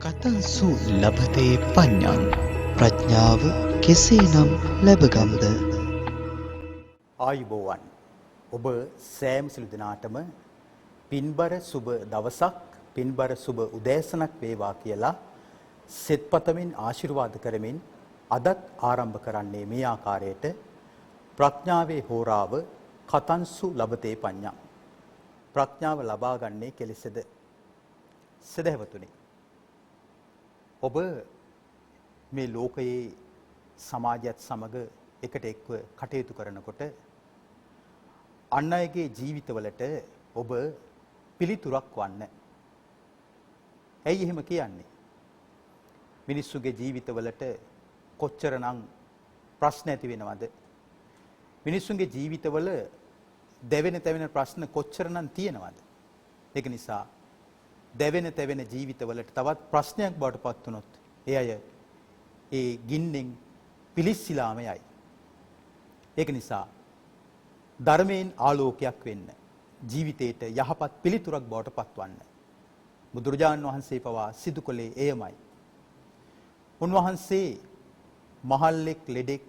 කතංසු ලබතේ පඤ්ඤං ප්‍රඥාව කෙසේනම් ලැබගම්ද? ආයුබෝවන් ඔබ සෑම සිළු දිනාටම පින්බර සුබ දවසක් පින්බර සුබ උදෑසනක් වේවා කියලා සෙත්පතමින් ආශිර්වාද කරමින් අදත් ආරම්භ කරන්නේ මේ ආකාරයට ප්‍රඥාවේ හෝරාව කතංසු ලබතේ පඤ්ඤං. ප්‍රඥාව ලබා ගන්නේ කෙලෙසද? සදහවතුනි, ඔබ මේ ලෝකයේ සමාජයත් සමග එකට එක්ව කටයුතු කරනකොට අන් අයගේ ජීවිතවලට ඔබ පිළිතුරක් වන්න. ඇයි එහෙම කියන්නේ? මිනිස්සුගේ ජීවිතවලට කොච්චරනම් ප්‍රශ්න ඇති වෙනවද? මිනිස්සුන්ගේ ජීවිතවල දැවෙන තැවෙන ප්‍රශ්න කොච්චරනම් තියෙනවද? ඒක නිසා දැවෙන තැවෙන ජීවිතවලට තවත් ප්‍රශ්නයක් බවට පත් වුණොත් ඒ අය ඒ ගින්නෙන් පිලිස්සලාම යයි. ඒක නිසා ධර්මයෙන් ආලෝකයක් වෙන්න, ජීවිතේට යහපත් පිළිතුරක් බවට පත්වන්න බුදුරජාණන් වහන්සේ පවා සිදු කළේ එයමයි. උන්වහන්සේ මහල්ලෙක් ලෙඩෙක්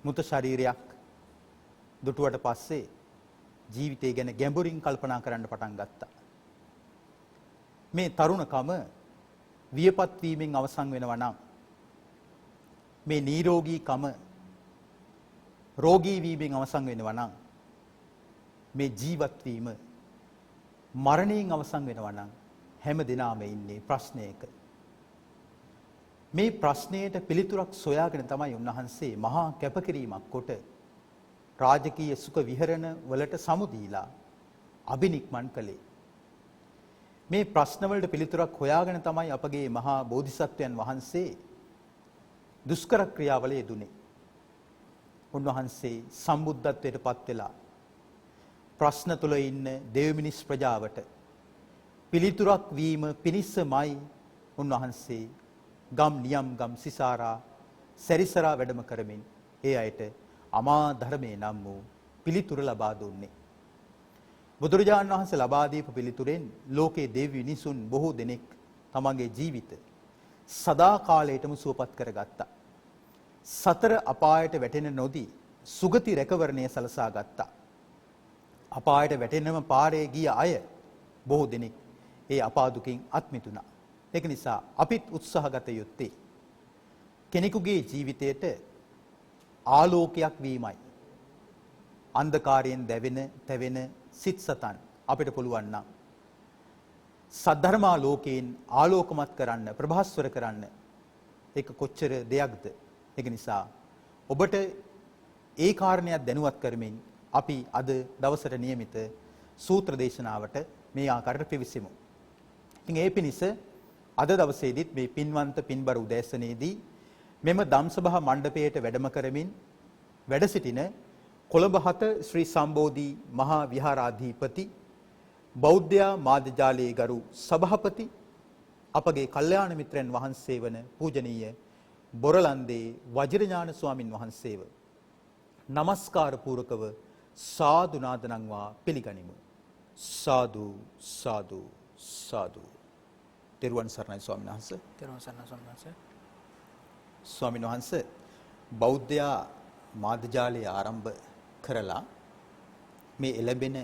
මృత ශරීරයක් දුටුවට පස්සේ ජීවිතය ගැන ගැඹුරින් කල්පනා කරන්න පටන් ගත්තා. මේ තරුණකම වියපත් වීමෙන් අවසන් වෙනවා නම්, මේ නිරෝගීකම රෝගී වීමෙන් අවසන් වෙනවා නම්, මේ ජීවත් වීම මරණයෙන් අවසන් වෙනවා නම් හැම දිනම ඉන්නේ ප්‍රශ්නයක. මේ ප්‍රශ්නයට පිළිතුරක් සොයාගෙන තමයි උන්වහන්සේ මහා කැපකිරීමක් කොට රාජකීය සුඛ විහරණ වලට සමුදීලා අබිනික්මන් කළේ. මේ ප්‍රශ්නවලට පිළිතුරක් හොයාගෙන තමයි අපගේ මහා බෝධිසත්වයන් වහන්සේ දුෂ්කර ක්‍රියාවල යෙදුනේ. උන්වහන්සේ සම්බුද්ධත්වයට පත් වෙලා ප්‍රශ්න තුල ඉන්න දෙව් මිනිස් ප්‍රජාවට පිළිතුරක් වීම පිණිසමයි උන්වහන්සේ ගම් නියම් ගම් සිසාරා සැරිසරා වැඩම කරමින් ඒ අයට අමා ධර්මයේ නම් වූ පිළිතුර ලබා දුන්නේ. බුදුරජාණන් වහන්සේ ලබා දීපු පිළිතුරෙන් ලෝකේ දෙව් මිනිසුන් බොහෝ දෙනෙක් තමන්ගේ ජීවිත සදා කාලයටම සුවපත් කරගත්තා. සතර අපායට වැටෙන නොදී සුගති රැකවරණය සලසා ගත්තා. අපායට වැටෙනම පාරේ ගිය අය බොහෝ දෙනෙක් ඒ අපා දුකින් අත් මිදුණා. ඒක නිසා අපිත් උත්සාහ ගත යුත්තේ කෙනෙකුගේ ජීවිතයට ආලෝකයක් වීමයි. අන්ධකාරයෙන් දැවෙන තැවෙන සිත් සතන් අපිට පුළුවන් නම් සද්ධර්මා ලෝකයෙන් ආලෝකමත් කරන්න, ප්‍රභාස්වර කරන්න ඒක කොච්චර දෙයක්ද? ඒක නිසා ඔබට ඒ කාරණයක් දැනුවත් කරමින් අපි අද දවසට නියමිත සූත්‍ර දේශනාවට මේ ආකාරයට පිවිසෙමු. ඉතින් ඒ පිණිස අද දවසේදීත් මේ පින්වන්ත පින්බර උදෑසනේදී මෙම ධම්සභා මණ්ඩපයේට වැඩම කරමින් වැඩ සිටින කොළඹ 7 ශ්‍රී සම්බෝධි මහා විහාරාධිපති බෞද්ධ මාධ්‍යාලයේ ගරු සභාපති අපගේ කල්යාණ මිත්‍රයන් වහන්සේ වන පූජනීය බොරලන්දේ වජිරඥාන ස්වාමින් වහන්සේව নমස්කාර පූරකව සාදු නාදනම්වා පිළිගනිමු. සාදු සාදු සාදු. තෙරුවන් සරණයි ස්වාමීන් වහන්සේ. තෙරුවන් සරණයි ස්වාමීන් වහන්සේ. ස්වාමීන් වහන්සේ බෞද්ධ මාධ්‍යාලය ආරම්භ කරලා මේ එළඹෙන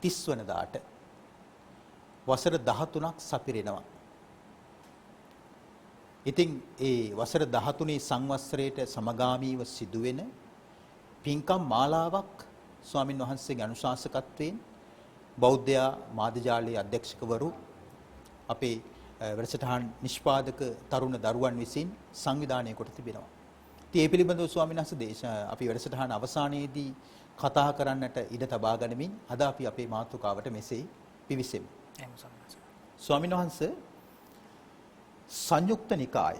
30 වනදාට වසර 13ක් සපිරෙනවා. ඉතින් ඒ වසර 13 සංවත්සරයට සමගාමීව සිදුවෙන පින්කම් මාලාවක් ස්වාමින් වහන්සේගේ අනුශාසකත්වයෙන් බෞද්ධ මාධ්‍යාලයේ අධ්‍යක්ෂකවරු අපේ වැඩසටහන් නිෂ්පාදක තරුණ දරුවන් විසින් සංවිධානය කොට තිබෙනවා. ඉතින් ඒ පිළිබඳව ස්වාමීන් වහන්සේ අපි වැඩසටහන අවසානයේදී කතා කරන්නට ඉඩ තබා ගනිමින් අද අපි අපේ මාතෘකාවට මෙසේ පිවිසෙමු. ස්වාමීන් වහන්සේ සංයුක්ත නිකාය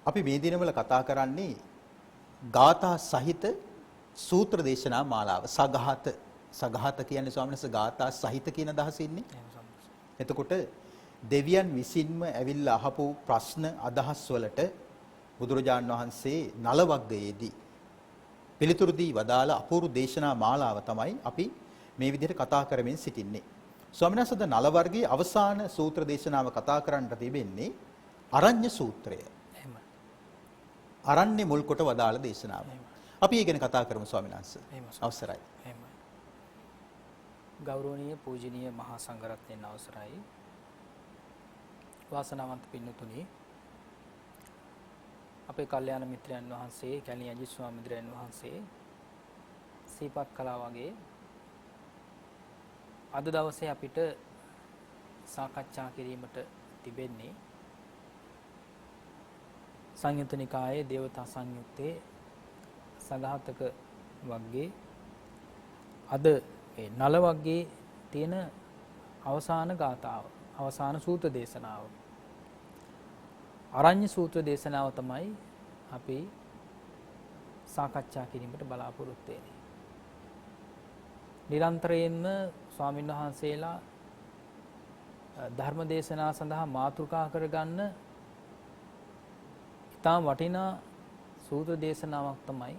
අපි මේ දිනවල කතා කරන්නේ ගාථා සහිත සූත්‍ර දේශනා මාලාව. සගහත කියන්නේ ස්වාමීන් වහන්සේ ගාථා සහිත කියන අදහස ඉන්නේ. එතකොට දෙවියන් විසින්ම ඇවිල්ලා අහපු ප්‍රශ්න අදහස් වලට බුදුරජාණන් වහන්සේ නල වග්ගයේදී පිළිතුරු දී වදාළ අපූර්ව දේශනා මාලාව තමයි අපි මේ විදිහට කතා කරමින් සිටින්නේ. ස්වාමීන් වහන්සේ ද නල වර්ගයේ අවසාන සූත්‍ර දේශනාව කතා කරන්නට තිබෙන්නේ අරඤ්‍ය සූත්‍රය. එහෙම. අරණ්‍ය මුල් කොට වදාළ දේශනාව. අපි ඒ ගැන කතා කරමු ස්වාමීන් වහන්සේ. අවසරයි. එහෙමයි. ගෞරවනීය පූජනීය මහා සංඝරත්නයන් අවසරයි. වාසනාවන්ත පින්නතුනි, අපේ කල්යාණ මිත්‍රයන් වහන්සේ කැලණි අජිත් ස්වාමීන් වහන්සේ සීපත් කළා වගේ අද දවසේ අපිට සාකච්ඡා කිරීමට තිබෙන්නේ සංයුත්ත නිකායේ දේවතා සංයුත්තේ සගතක වර්ගයේ අද මේ නල වර්ගයේ තියෙන අවසාන ගාථාව, අවසාන සූත්‍ර දේශනාව. අරඤ්‍ය සූත්‍ර දේශනාව තමයි අපි සාකච්ඡා කිරීමට බලාපොරොත්තු වෙන්නේ. නිරන්තරයෙන්ම ස්වාමීන් වහන්සේලා ධර්ම දේශනා සඳහා මාතෘකා කරගන්න ඉතාම වටිනා සූත්‍ර දේශනාවක් තමයි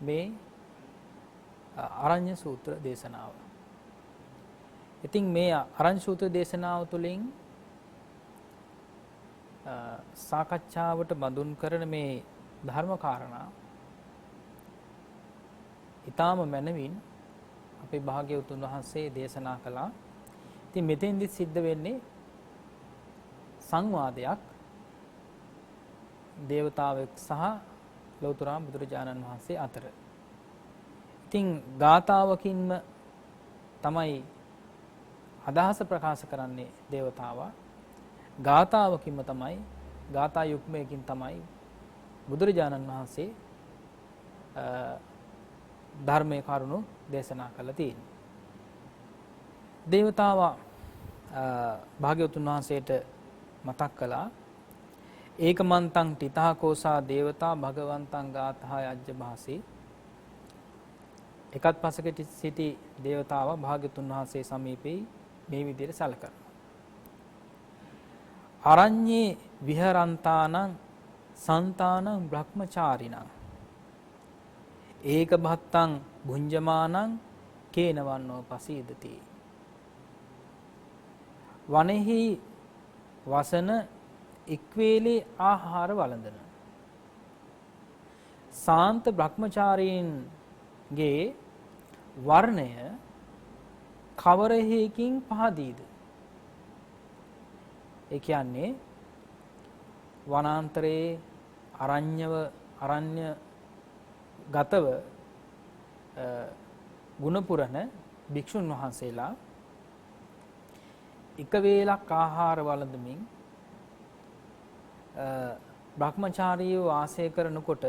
මේ අරඤ්‍ය සූත්‍ර දේශනාව. ඉතින් මේ අරඤ්‍ය සූත්‍ර දේශනාව තුළින් සාකච්ඡාවට බඳුන් කරන මේ ධර්ම කාරණා ඊටාම මනවින් අපේ භාග්‍යවතුන් වහන්සේ දේශනා කළා. ඉතින් මෙතෙන්දි සිද්ධ වෙන්නේ සංවාදයක් දේවතාවෙක් සහ ලෞතර බුදුරජාණන් වහන්සේ අතර. ඉතින් ගාථාවකින්ම තමයි අදහස ප්‍රකාශ කරන්නේ දේවතාවා. ගාථාවකින්ම තමයි, ගාථා යුක්මයකින් තමයි බුදුරජාණන් වහන්සේ ධර්මයේ කරුණු දේශනා කළා තියෙන්නේ. දේවතාවා භාග්‍යවතුන් වහන්සේට මතක් කළා ඒකමන්තං තිතහකෝසා දේවතා භගවන්තං ගාථා යජ්ජ භාසී. එකත් පසක සිටි දේවතාවා භාග්‍යවතුන් වහන්සේ සමීපේ මේ විදිහට සැලකනවා. අරඤ්ඤේ විහරන්තානං සන්තානං බ්‍රහ්මචාරිණං ඒක භත්තං භුඤ්ජමානං කේනවන්නෝ පසීදති. වනෙහි වසන එක්වේලේ ආහාර වළඳන සාන්ත බ්‍රහ්මචාරීන්ගේ වර්ණය කවර හේකින් පහදීද? ඒ කියන්නේ වනාන්තරයේ අරණ්‍ය ගතව ගුණපුරණ භික්ෂුන් වහන්සේලා එක වේලක් ආහාර වළඳමින් බ්‍රහ්මචාරීව වාසය කරනකොට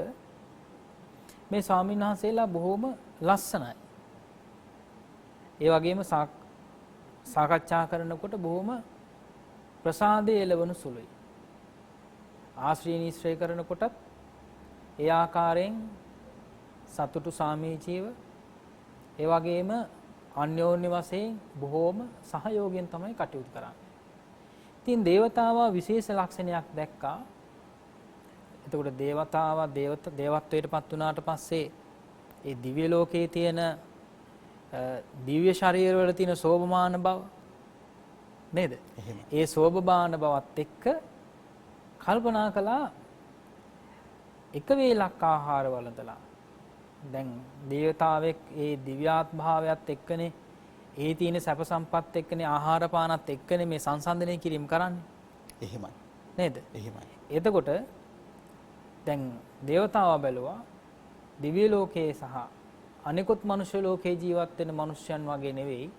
මේ ස්වාමීන් වහන්සේලා බොහොම ලස්සනයි. ඒ වගේම සාකච්ඡා කරනකොට බොහොම ප්‍රසාදයේ එළවණු සුළුයි. ආශ්‍රය නිශ්‍රය කරනකොටත් ඒ ආකාරයෙන් සතුටු සාමීචීව, ඒ වගේම අන්‍යෝන්‍ය වශයෙන් බොහෝම සහයෝගයෙන් තමයි කටයුතු කරන්නේ. ඉතින් දේවතාවා විශේෂ ලක්ෂණයක් දැක්කා. එතකොට දේවතාවා දේවත්වයට පත් වුණාට පස්සේ ඒ දිව්‍ය ලෝකයේ තියෙන දිව්‍ය ශරීරවල තියෙන සෝභමාන බව නේද? ඒ සෝභමාන බවත් එක්ක කල්පනා කළා එක වේලක් ආහාර වළඳලා. දැන් දේවතාවෙක් ඒ දිව්‍යාත්භාවයත් එක්කනේ, ඒ තියෙන සැප සම්පත් එක්කනේ, ආහාර පානත් එක්කනේ මේ සංසන්දනය කිරීම කරන්නේ. එහෙමයි. නේද? එහෙමයි. එතකොට දැන් දේවතාවා බැලුවා දිව්‍ය ලෝකයේ සහ අනිකුත් මනුෂ්‍ය ලෝකයේ ජීවත් වෙන මනුෂ්‍යයන් වගේ නෙවෙයි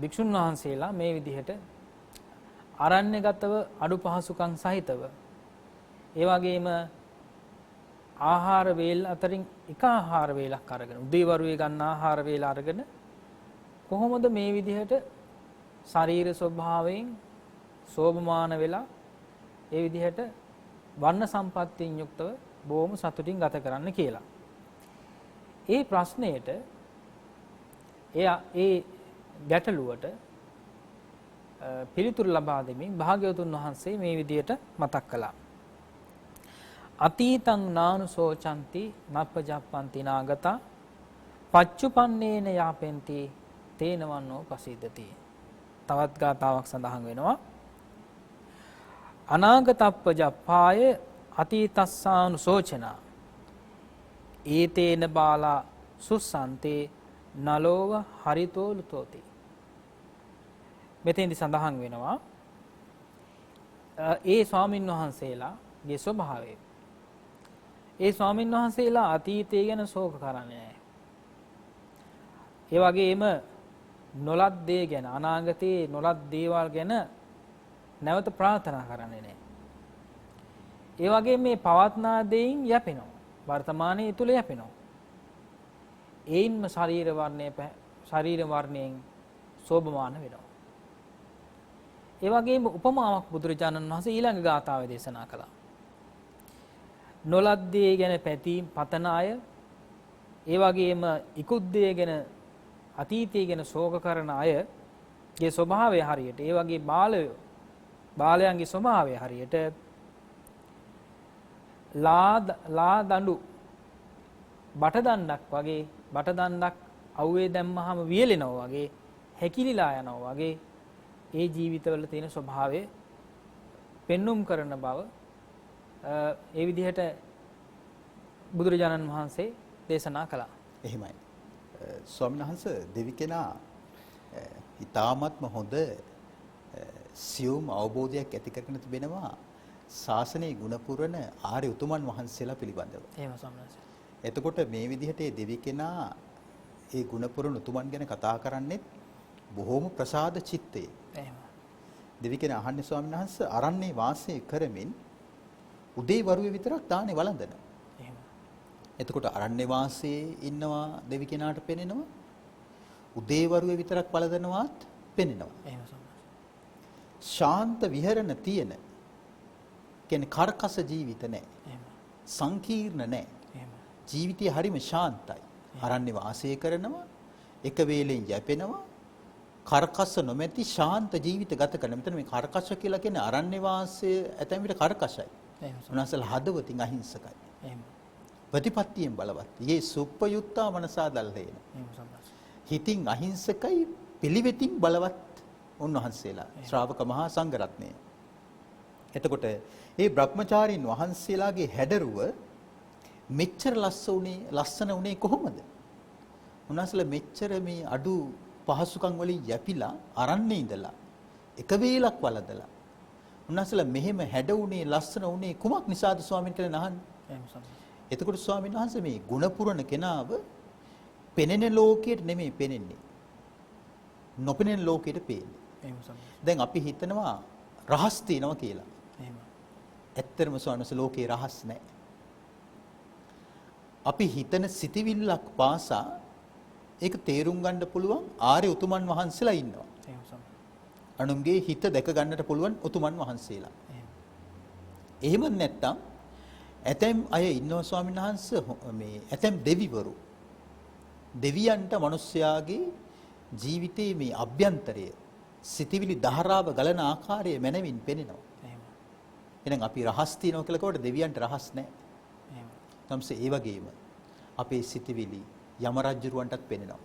භික්ෂුන් වහන්සේලා මේ විදිහට අරණ්‍යගතව අඩු පහසුකම් සහිතව, ඒ වගේම ආහාර වේල අතරින් එක ආහාර වේලක් අරගෙන, උදේවරුේ ගන්න ආහාර වේල අරගෙන කොහොමද මේ විදිහට ශරීර ස්වභාවයෙන් සෝභමාන වෙලා ඒ විදිහට වර්ණ සම්පත්තියෙන් යුක්තව බොහොම සතුටින් ගත කරන්න කියලා. ඒ ප්‍රශ්නයට ඒ ගැටලුවට පිළිතුරු ලබා දෙමින් භාග්‍යවතුන් වහන්සේ මේ විදිහට මතක් කළා. අතීතං නානුසෝචಂತಿ නප්පජප්පන්ති නාගතා පච්චුපන්නේන යාපෙන්ති තේනවන්නෝ පසීදති. තවත් ගාතාවක් සඳහන් වෙනවා. අනාගතප්පජප්පාය අතීතස්සානුසෝචනා ඒතේන බාලා සුස්සන්තේ නලෝව හරිතෝලුතෝති. මෙතෙන්දි සඳහන් වෙනවා ඒ ස්වාමින් වහන්සේලාගේ ස්වභාවය. ඒ ස්වාමින් වහන්සේලා අතීතය ගැන ශෝක කරන්නේ නැහැ. ඒ වගේම නොලත් දේ ගැන අනාගතයේ නොලත් දේවල් ගැන නැවත ප්‍රාර්ථනා කරන්නේ නැහැ. ඒ වගේම මේ පවත්නා දෙයින් යැපෙනවා. වර්තමානයේ තුල යැපෙනවා. ඒයින්ම ශරීර වර්ණයෙන් සෝභමාන වෙනවා. ඒ වගේම උපමාවක් බුදුරජාණන් වහන්සේ ඊළඟ ගාථාවේ දේශනා කළා. නොලත් දේ ගැන පැතීම් පතන අය, ඒ වගේම ඉක්ුත් දේ ගැන අතීතය ගැන ශෝක කරන අයගේ ස්වභාවය හරියට, ඒ වගේ බාලයන්ගේ ස්වභාවය හරියට ලා දඬු බටදණ්ඩක් වගේ, බටදණ්ඩක් අවුවේ දැම්මහම වියලෙනවා වගේ, හැකිලිලා යනවා වගේ ඒ ජීවිතවල තියෙන ස්වභාවය පෙන්눔 කරන බව ඒ විදිහට බුදුරජාණන් වහන්සේ දේශනා කළා. එහෙමයි. ස්වාමීන් වහන්සේ දෙවි කෙනා ඊ타ත්ම හොඳ සියුම් අවබෝධයක් ඇති කරගෙන තිබෙනවා ශාසනයේ ගුණ පුරන ආර්ය උතුමන් වහන්සේලා පිළිබඳව. එහෙම ස්වාමීන් වහන්සේ. එතකොට මේ විදිහට ඒ දෙවි කෙනා ඒ ගුණ පුරන උතුමන් ගැන කතා කරන්නේ බොහොම ප්‍රසාද චිත්තේ. එහෙම. දෙවි කෙනා අහන්නේ ස්වාමීන් වහන්සේ අරන්නේ වාසය කරමින් උදේ වරුවේ විතරක් දානේ වළඳන. එහෙම. එතකොට අරණ්‍ය වාසයේ ඉන්නවා දෙවි කෙනාට පෙනෙනවා. උදේ වරුවේ විතරක් වළඳනවාත් පෙනෙනවා. එහෙම සම්මත. ශාන්ත විහරණ තියෙන කියන්නේ කර්කස ජීවිත නැහැ. එහෙම. සංකීර්ණ නැහැ. එහෙම. ජීවිතය හරිම ශාන්තයි. අරණ්‍ය වාසය කරනවා, එක වේලෙන් යැපෙනවා, කර්කස නොමැති ශාන්ත ජීවිත ගත කරන. මෙතන මේ කර්කස කියලා කියන්නේ අරණ්‍ය වාසය ඇතැම් විට කර්කසයි. එහෙම. උන්වහන්සේලා හදවතින් අහිංසකයි. එහෙම. ප්‍රතිපත්තියෙන් බලවත්. යේ සුප්පයුත්තා මනසා දල්ලේන. එහෙම සම්මත. හිතින් අහිංසකයි, පිළිවෙතින් බලවත් උන්වහන්සේලා. ශ්‍රාවක මහා සංඝරත්නය. එතකොට මේ බ්‍රහ්මචාරීන් වහන්සේලාගේ හැඩරුව මෙච්චර ලස්සන උනේ කොහොමද? උන්වහන්සේලා මෙච්චර මේ අඩු පහසුකම් වලින් යැපිලා අරන්නේ ඉඳලා එක වේලක් වළඳලා උන්වහන්සේලා මෙහෙම හැඩ උනේ ලස්සන උනේ කුමක් නිසාද ස්වාමීන් කියලා අහන්නේ. එහෙම සම්මත. එතකොට ස්වාමීන් වහන්සේ මේ ගුණ පුරන කෙනාව පෙනෙන ලෝකයට නෙමෙයි පෙනෙන්නේ. නොපෙනෙන ලෝකයට පේන්නේ. එහෙම සම්මත. දැන් අපි හිතනවා රහස් තියෙනවා කියලා. එහෙම. ඇත්තටම ස්වාමීන් වහන්සේ ලෝකේ රහස් නැහැ. අපි හිතන සිතිවිල්ලක් පාසා ඒක තේරුම් ගන්න පුළුවන් ආර්ය උතුමන් වහන්සේලා ඉන්නවා. එහෙම සම්මත. අනුන්ගේ හිත දැක ගන්නට පුළුවන් උතුමන් වහන්සේලා. එහෙම. එහෙම නැත්නම් ඇතැම් අය ඉන්නවා ස්වාමීන් වහන්සේ මේ ඇතැම් දෙවිවරු දෙවියන්ට මිනිස්යාගේ ජීවිතයේ මේ අභ්‍යන්තරය සිතිවිලි දහරාව ගලන ආකාරය මැනවින් පෙනෙනවා. එහෙම. එහෙනම් අපි රහස් තියනවා කියලා කවට දෙවියන්ට රහස් නැහැ. එහෙම. තමසේ ඒ වගේම අපේ සිතිවිලි යම රජුරවන්ටත් පෙනෙනවා.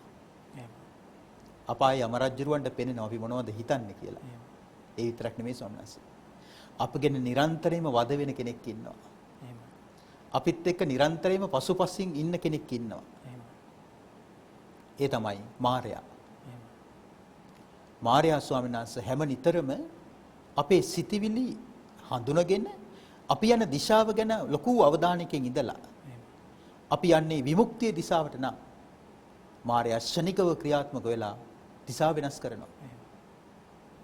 එහෙම. අපාය යම රජුරවන්ට පෙනෙනවා අපි මොනවද හිතන්නේ කියලා. එහෙම. ඒ විතරක් නෙමෙයි ස්වාමීන් වහන්සේ. අපගෙන නිරන්තරයෙන්ම වද වෙන කෙනෙක් ඉන්නවා. එහෙම. අපිත් එක්ක නිරන්තරයෙන්ම පසුපසින් ඉන්න කෙනෙක් ඉන්නවා. එහෙම. ඒ තමයි මාරයා. එහෙම. මාරයා ස්වාමීන් වහන්සේ හැම නිතරම අපේ සිතිවිලි හඳුනගෙන අපි යන දිශාව ගැන ලොකු අවධානයකින් ඉඳලා අපි යන්නේ විමුක්තිය දිශාවට නම් මාරයා ශනිකව ක්‍රියාත්මක වෙලා දිශාව වෙනස් කරනවා.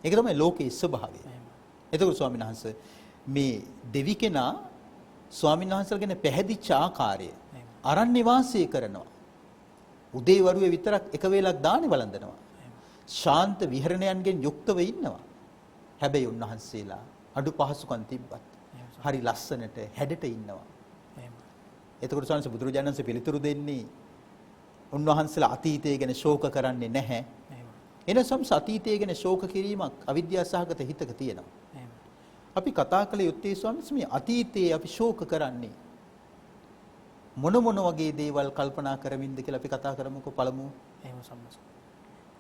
ඒක තමයි ලෝකයේ ස්වභාවය. එතකොට ස්වාමීන් වහන්සේ මේ දෙවි කෙනා ස්වාමීන් වහන්සේලා ගැන පැහැදිච්ච ආකාරය අරණ්‍ය වාසය කරනවා. උදේ වරුවේ විතරක් එක වේලක් දානේ වළඳනවා. ශාන්ත විහරණයන්ගෙන් යුක්තව ඉන්නවා. හැබැයි උන්වහන්සේලා අඩු පහසුකම් තිබ්බත් හරි ලස්සනට හැඩට ඉන්නවා. එතකොට ස්වාමීන් වහන්සේ බුදුරජාණන් වහන්සේ පිළිතුරු දෙන්නේ උන්වහන්සේලා අතීතය ගැන ශෝක කරන්නේ නැහැ. එනසම් අතීතය ගැන ශෝක කිරීමක් අවිද්‍යාසහගත හිතක තියෙනවා. අපි කතා කළ යුත්තේ ස්වාමීන් වහන්සේ මේ අතීතයේ අපි ශෝක කරන්නේ මොන වගේ දේවල් කල්පනා කරමින්ද කියලා අපි කතා කරමුකෝ පළමුව. එහෙම සම්මත.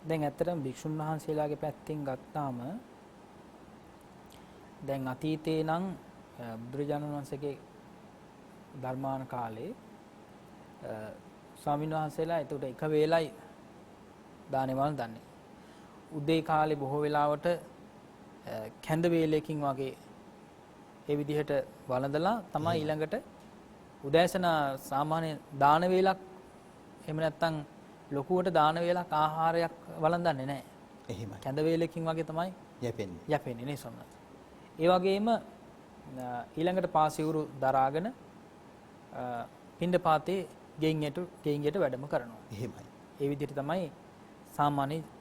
දැන් ඇත්තටම භික්ෂුන් වහන්සේලාගේ පැත්තෙන් ගත්තාම දැන් අතීතේ නම් බුදුරජාණන් වහන්සේගේ ධර්මාන කාලේ ස්වාමීන් වහන්සේලා ඒකට එක වේලයි දානේ වළඳන්නේ. උදේ කාලේ බොහෝ වෙලාවට කැඳ වේලයකින් වගේ ඒ විදිහට වළඳලා තමයි ඊළඟට උදෑසන සාමාන්‍ය දාන වේලක් එහෙම නැත්නම් ලොකුවට දාන වේලක් ආහාරයක් වළඳන්නේ නැහැ. එහෙමයි. කැඳ වේලකින් වගේ තමයි යැපෙන්නේ නේ සම්මත. ඒ වගේම ඊළඟට පාසිවුරු දරාගෙන පින්ඩපාතේ ගෙයින්යට වැඩම කරනවා. එහෙමයි. ඒ විදිහට තමයි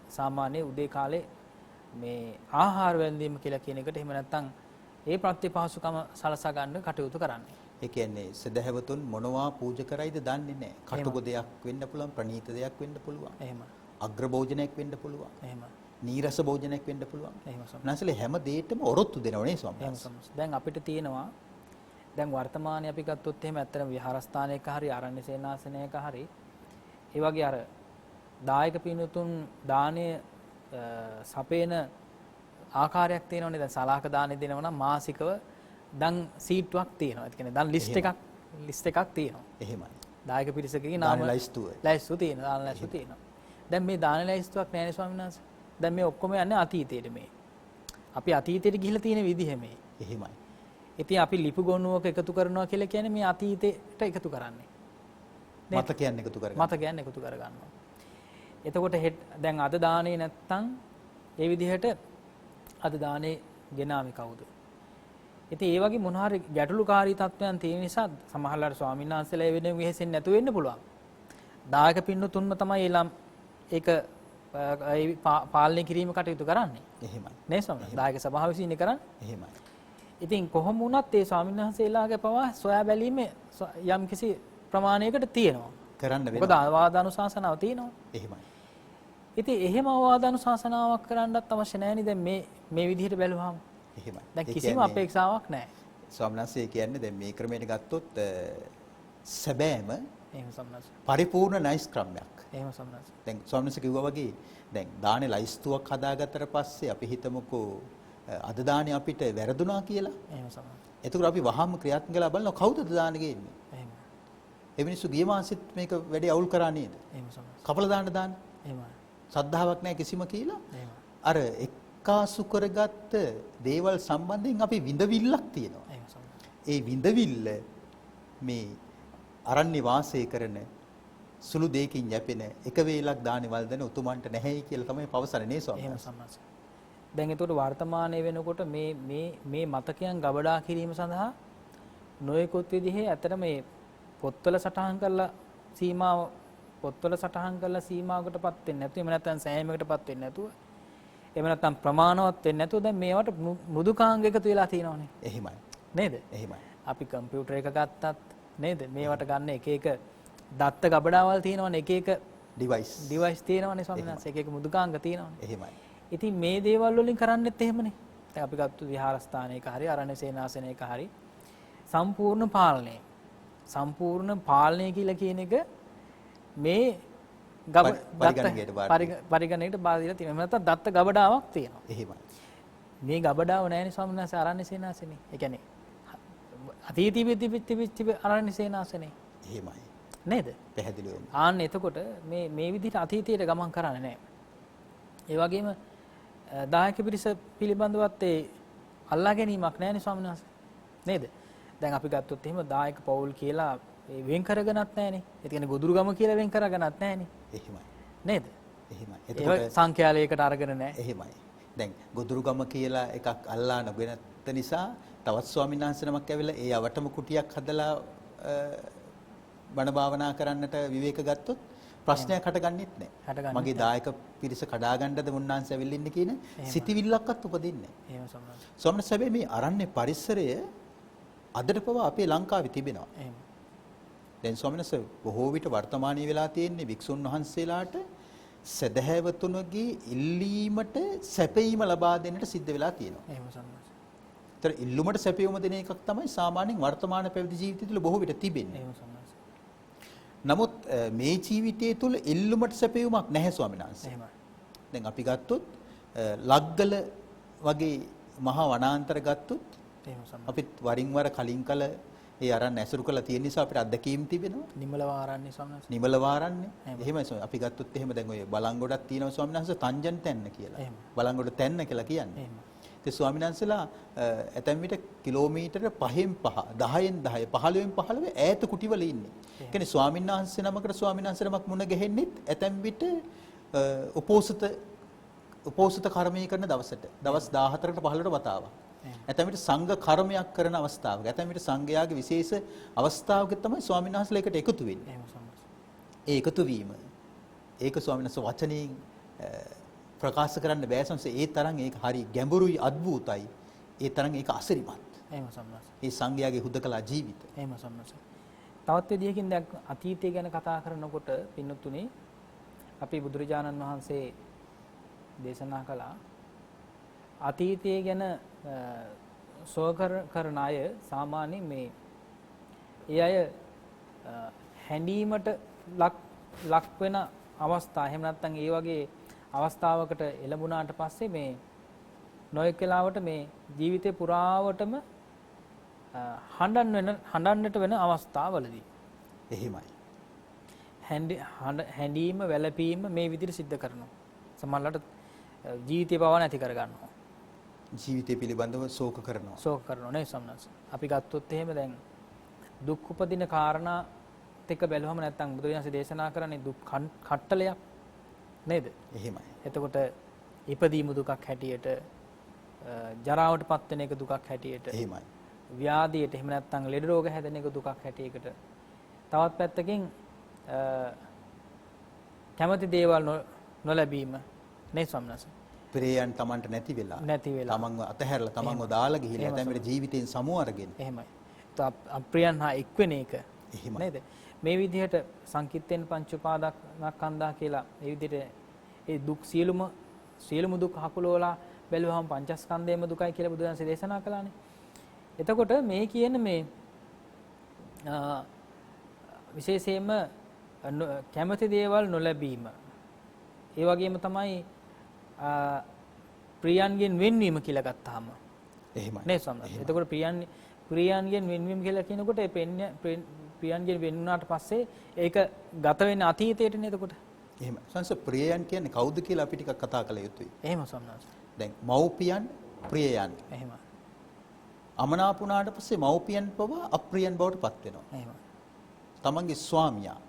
සාමාන්‍ය උදේ කාලේ මේ ආහාර වැළඳීම කියලා කියන එකට එහෙම නැත්නම් ඒ ප්‍රත්‍යපහසුකම සලසා ගන්න කටයුතු කරන්නේ. ඒ කියන්නේ සදහැවතුන් මොනවා පූජා කරයිද දන්නේ නැහැ. කටුක දෙයක් වෙන්න පුළුවන්, ප්‍රණීත දෙයක් වෙන්න පුළුවන්. එහෙම. අග්‍ර භෝජනයක් වෙන්න පුළුවන්. එහෙම. නීරස භෝජනයක් වෙන්න පුළුවන්. එහෙම සම. නැසලේ හැම දෙයකටම ඔරොත්තු දෙනවනේ ස්වාමීන් එහෙම සම. දැන් අපිට තියෙනවා දැන් වර්තමානයේ අපි ගත්තොත් එහෙම ඇත්තටම විහාරස්ථානයක හරි ආරණ්‍ය සේනාසනයක හරි ඒ වගේ අර දායක පින්තුන් දානීය සපේන ආකාරයක් තියෙනවනේ. දැන් සලාක දානෙ දෙනවා නම් මාසිකව දන් සීට්ටුවක් තියෙනවා. ඒ කියන්නේ දන් ලිස්ට් එකක් තියෙනවා. එහෙමයි. දායක පිරිසකගේ නාම ලයිස්තු තියෙනවා. දාන ලයිස්තු තියෙනවා. දැන් මේ දාන ලයිස්තුවක් නැහැ නේ ස්වාමීන් වහන්සේ. දැන් මේ ඔක්කොම යන්නේ අතීතයට මේ. අපි අතීතයට ගිහිලා තියෙන විදිහ මේ. එහෙමයි. ඉතින් අපි ලිපි ගොනුවක එකතු කරනවා කියලා කියන්නේ මේ අතීතයට එකතු කරන්නේ. මතකයන් එකතු කරගන්නවා. එතකොට දැන් අද දානේ නැත්තම් ඒ විදිහට අද දානේ ගෙනාවේ කවුද? ඉතින් ඒ වගේ මොන හරි ගැටලුකාරී තත්වයන් තියෙන නිසා සමහරවල් ස්වාමීන් වහන්සේලා වෙනුවෙන් වෙහෙසෙන්නේ නැතු වෙන්න පුළුවන්. දායක පින්නතුන්ම තමයි ඒක පාලනය කිරීම කටයුතු කරන්නේ. එහෙමයි. නේ ස්වාමීන් දායක සභාව විසින් කරන්නේ. එහෙමයි. ඉතින් කොහොම වුණත් ඒ ස්වාමීන් වහන්සේලාගේ පවා සොයා බැලීමේ යම්කිසි ප්‍රමාණයකට තියෙනවා. කරන්න වෙනවා. මොකද අවවාදානුශාසනාව තියෙනවා. එහෙමයි. ඉතින් එහෙම අවවාදානුශාසනාවක් කරන්නත් අවශ්‍ය නැහැ නේ දැන් මේ විදිහට බැලුවාම. එහෙමයි. දැන් කිසිම අපේක්ෂාවක් නැහැ. ස්වාමීන් වහන්සේ කියන්නේ දැන් මේ ක්‍රමයට ගත්තොත් සැබෑම එහෙම සම්මාස. පරිපූර්ණ නයිස් ක්‍රමයක්. එහෙම සම්මාස. දැන් ස්වාමීන් වහන්සේ කිව්වා වගේ දැන් දානේ ලයිස්තුවක් හදාගත්තට පස්සේ අපි හිතමුකෝ අද දානේ අපිට වැරදුනා කියලා. එහෙම සම්මාස. එතකොට අපි වහාම ක්‍රියාත්මක කරලා බලනවා කවුද දාන ගේන්නේ? එහෙම. ඒ මිනිස්සු ගිය මාසෙත් මේක වැඩි අවුල් කරා නේද? එහෙම සම්මාස. කපලා දාන්න. එහෙමයි. සද්ධාාවක් නැහැ කිසිම කියලා. එහෙම. අර එක්කාසු කරගත්ත දේවල් සම්බන්ධයෙන් අපි විඳවිල්ලක් තියෙනවා. එහෙම සම්මාස. ඒ විඳවිල්ල මේ අරණ්‍ය වාසය කරන සුළු දෙයකින් යැපෙන එක වේලක් දානේ වල්දන උතුමන්ට නැහැයි කියලා තමයි පවසන්නේ නේ ස්වාමීන් වහන්සේ. එහෙම සම්මාස. දැන් ඒතකොට වර්තමානයේ වෙනකොට මේ මතකයන් ගබඩා කිරීම සඳහා නොයෙකුත් විදිහේ ඇත්තට මේ පොත්වල සටහන් කරලා සීමාවකටපත් වෙන්නේ නැතුව එහෙම නැත්නම් සෑහීමකටපත් වෙන්නේ නැතුව එහෙම නැත්නම් ප්‍රමාණවත් වෙන්නේ නැතුව දැන් මේවට මෘදුකාංග එකතු වෙලා තියෙනවානේ. එහෙමයි. නේද? එහෙමයි. අපි කම්පියුටර් එක ගත්තත් නේද? මේවට ගන්න එක දත්ත ගබඩාවල් තියෙනවනේ එක ඩිවයිස් තියෙනවනේ ස්වාමීන් වහන්සේ එක මෘදුකාංග තියෙනවනේ. එහෙමයි. ඉතින් මේ දේවල් වලින් කරන්නේත් එහෙමනේ. දැන් අපි ගත්ත විහාරස්ථානයක හරි ආරණ්‍ය සේනාසනයක හරි සම්පූර්ණ පාලනය කියලා කියන එක මේ පරිගණකයට බාධාලා තියෙනවා. නැත්නම් දත්ත ගබඩාවක් තියෙනවා. එහෙමයි. මේ ගබඩාව නැහැනේ ස්වාමීන් වහන්සේ ආරණ්‍ය සේනාසනේ. ඒ කියන්නේ අතීතීය තිබිච්ච ආරණ්‍ය සේනාසනේ. එහෙමයි. නේද? පැහැදිලිවම. ආන්න එතකොට මේ විදිහට අතීතයට ගමන් කරන්නේ නැහැ. ඒ වගේම දායක පිරිස පිළිබඳවත් ඒ අල්ලා ගැනීමක් නැහැ නේ ස්වාමීන් වහන්සේ. නේද? දැන් අපි ගත්තොත් එහෙම දායක පවුල් කියලා වෙන් කරගෙනත් නැහනේ. ඒ කියන්නේ ගොදුරුගම කියලා වෙන් කරගෙනත් නැහනේ. එහෙමයි. නේද? එහෙමයි. එතකොට සංඛ්‍යාලයකට අරගෙන නැහැ. එහෙමයි. දැන් ගොදුරුගම කියලා එකක් අල්ලා නොගෙනත් නිසා තවත් ස්වාමීන් වහන්සේ නමක් ඇවිල්ලා ඒ අවටම කුටියක් හදලා බණ භාවනා කරන්නට විවේක ගත්තොත් ප්‍රශ්නයක් හටගන්නෙත් නැහැ. මගේ දායක පිරිස කඩා ගන්නද මුන්නාන්සේ ඇවිල්ලා ඉන්නේ කියන සිතිවිල්ලක්වත් උපදින්නේ නැහැ. එහෙම සම්මාන. ස්වාමීන් වහන්සේ මේ අරණ්‍ය පරිසරය අදට පවා අපේ ලංකාවේ තිබෙනවා. එහෙම. දැන් ස්වාමීන් වහන්සේ බොහෝ විට වර්තමානයේ වෙලා තියෙන්නේ වික්ෂුන් වහන්සේලාට සදහැවතුනගේ ඉල්ලීමට සැපයීම ලබා දෙන්නට සිද්ධ වෙලා තියෙනවා. එහෙම සම්මාන. ඒතර ඉල්ලුමට සැපයීම දෙන එකක් තමයි සාමාන්‍යයෙන් වර්තමාන පැවිදි ජීවිතය තුළ බොහෝ විට තිබෙන්නේ. එහෙම සම්මාන. නමුත් මේ ජීවිතය තුළ ඉල්ලුමට සැපයීමක් නැහැ ස්වාමීන් වහන්සේ. එහෙමයි. දැන් අපි ගත්තොත් ලග්ගල වගේ මහා වනාන්තර ගත්තොත් එහෙම සම්මත. අපිත් වරින් වර කලින් කල ඒ අරන් ඇසුරු කළා තියෙන නිසා අපිට අත්දැකීම් තිබෙනවා. නිමල වාරන්නේ සම්මත. නිමල වාරන්නේ. එහෙමයි ස්වාමී. අපි ගත්තොත් එහෙම දැන් ඔය බලංගොඩක් තියෙනවා ස්වාමීන් වහන්සේ තංජන් තැන්න කියලා. එහෙම. බලංගොඩ තැන්න කියලා කියන්නේ. එහෙම. ඒ ස්වාමීන් වහන්සේලා ඇතැම් විට කිලෝමීටර 5න් 5 10න් 10 15න් 15 ඈත කුටිවල ඉන්නේ. ඒ කියන්නේ ස්වාමීන් වහන්සේ නමකට ස්වාමීන් වහන්සේ නමක් මුණ ගැහෙන්නෙත් ඇතැම් විට උපෝසත කර්මය කරන දවසට දවස් 14කට 15ට වතාවක්. ඇතැම් විට සංඝ කර්මයක් කරන අවස්ථාවක ඇතැම් විට සංඝයාගේ විශේෂ අවස්ථාවක තමයි ස්වාමීන් වහන්සේලා එකට එකතු වෙන්නේ. එහෙම සම්මත. ඒ එකතු වීම ඒක ස්වාමීන් වහන්සේ වචනයෙන් ප්‍රකාශ කරන්න බෑ සංස ඒ තරම් ඒක හරි ගැඹුරුයි අద్భుතයි. ඒ තරම් ඒක අසිරිමත්. එහෙම සම්මත. ඒ සංඝයාගේ හුදකලා ජීවිත. එහෙම සම්මත. තවත් විදිහකින් දැන් අතීතය ගැන කතා කරනකොට පින්නතුනේ අපි බුදුරජාණන් වහන්සේ දේශනා කළා අතීතය ගැන කරන අය සාමාන්‍යයෙන් මේ ඒ අය හැඬීමට ලක් වෙන අවස්ථා එහෙම නැත්නම් ඒ වගේ අවස්ථාවකට එළඹුණාට පස්සේ මේ නොයෙක් වෙලාවට මේ ජීවිතේ පුරාවටම හඬන්නට වෙන අවස්ථාවලදී එහෙමයි. හැඬීම වැළපීම මේ විදිහට සිද්ධ කරනවා. සමහරවිට ජීවිතේ පව නැති කර ගන්නවා. ජීවිතය පිළිබඳව ශෝක කරනවා. ශෝක කරනවා නේ සම්නස්. අපි ගත්තොත් එහෙම දැන් දුක් උපදින කාරණා ටික බැලුවම නැත්නම් බුදුරජාණන් දේශනා කරන්නේ දුක් කට්ටලයක් නේද? එහෙමයි. එතකොට ඉපදීම දුකක් හැටියට ජරාවටපත් වෙන එක දුකක් හැටියට එහෙමයි. ව්‍යාධියට එහෙම නැත්නම් ලෙඩ රෝග හැදෙන එක දුකක් හැටියකට තවත් පැත්තකින් කැමති දේවල් නොලැබීම නේ සම්නස්. ප්‍රේයන් Tamanට නැති වෙලා තමන්ව අතහැරලා තමන්ව දාලා ගිහිල්ලා නැත්නම් ජීවිතයෙන් සමුව අරගෙන එහෙමයි. අප්‍රියන් හා එක් වෙන එක නේද? මේ විදිහට සංකිට්ඨෙන් පංච උපාදානස්කන්ධා කියලා මේ විදිහට ඒ දුක් සියලුම දුක් හකුලවලා බැලුවහම පංචස්කන්ධයම දුකයි කියලා බුදුරජාණන් දේශනා කළානේ. එතකොට මේ කියන මේ විශේෂයෙන්ම කැමති දේවල් නොලැබීම ඒ වගේම තමයි ප්‍රියයන්ගෙන් වෙන්වීම කියලා ගත්තාම එහෙමයි නේ සම්මත. එතකොට ප්‍රියයන්ගෙන් වෙන්වීම කියලා කියනකොට ඒ ප්‍රියයන්ගෙන් වෙන් වුණාට පස්සේ ඒක ගත වෙන්නේ අතීතයටනේ එතකොට. එහෙම. සංස ප්‍රියයන් කියන්නේ කවුද කියලා අපි ටිකක් කතා කළ යුතුයි. එහෙම සම්මත. දැන් මව්පියන් ප්‍රියයන්. එහෙම. අමනාප වුණාට පස්සේ මව්පියන් පවා අප්‍රියන් බවට පත් වෙනවා. එහෙම. තමන්ගේ ස්වාමියා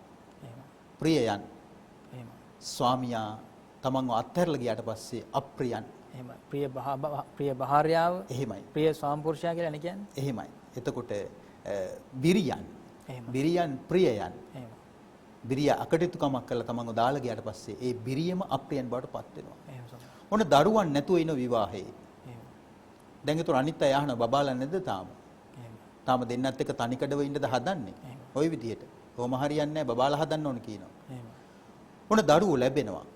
එහෙම. ප්‍රියයන්. එහෙම. ස්වාමියා තමන්ව අත්හැරලා ගියාට පස්සේ අප්‍රියන්. එහෙම. ප්‍රිය භාර්යාව. එහෙමයි. ප්‍රිය ස්වාමිපුරුෂයා කියලා නේ කියන්නේ. එහෙමයි. එතකොට බිරියන්. එහෙම. බිරියන් ප්‍රියයන්. එහෙම. බිරිය අකටයුතුකමක් කරලා තමන්ව දාලා ගියාට පස්සේ ඒ බිරියම අප්‍රියන් බවට පත් වෙනවා. එහෙම සම්මත. ඔන්න දරුවන් නැතුව ඉන විවාහයේ. එහෙම. දැන් ඒතර අනිත් අය අහනවා බබාලා නැද්ද තාම? එහෙම. තාම දෙන්නත් එක්ක තනිකඩව ඉන්නද හදන්නේ? එහෙම. ওই විදිහට. කොහොම හරියන්නේ නැහැ බබාලා හදන්න ඕන කියනවා. එහෙම. ඔන්න දරුවෝ ලැබෙනවා.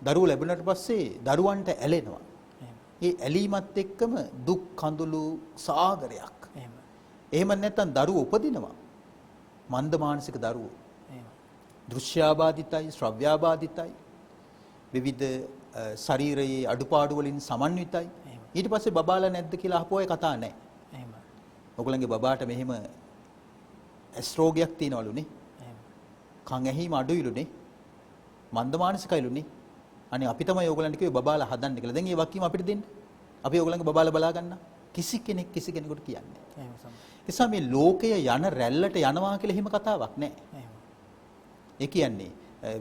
දරුවෝ ලැබුණාට පස්සේ දරුවන්ට ඇලෙනවා. එහෙම. ඒ ඇලීමත් එක්කම දුක් කඳුළු සාගරයක්. එහෙම. එහෙම නැත්නම් දරුවෝ උපදිනවා. මන්ද මානසික දරුවෝ. එහෙම. දෘශ්‍යාබාධිතයි, ශ්‍රව්‍යාබාධිතයි. විවිධ ශරීරයේ අඩුපාඩු වලින් සමන්විතයි. ඊට පස්සේ බබාලා නැද්ද කියලා අහපුවා ඒ කතා නැහැ. එහෙම. ඔයගොල්ලන්ගේ බබාට මෙහෙම ඇස් රෝගයක් තියෙනවලුනේ. එහෙම. කන් ඇහිම අඩුයිලුනේ. මන්ද මානසිකයිලුනේ. අනේ අපි තමයි ඔයගොල්ලන්ට කිව්වේ බබාලා හදන්න කියලා. දැන් මේ වක්කීම අපිට දෙන්න. අපි ඔයගොල්ලන්ගේ බබාලා බලා ගන්න. කිසි කෙනෙකුට කියන්නේ. එහෙම සම්මත. නිසා මේ ලෝකය යන රැල්ලට යනවා කියලා එහෙම කතාවක් නැහැ. එහෙම. ඒ කියන්නේ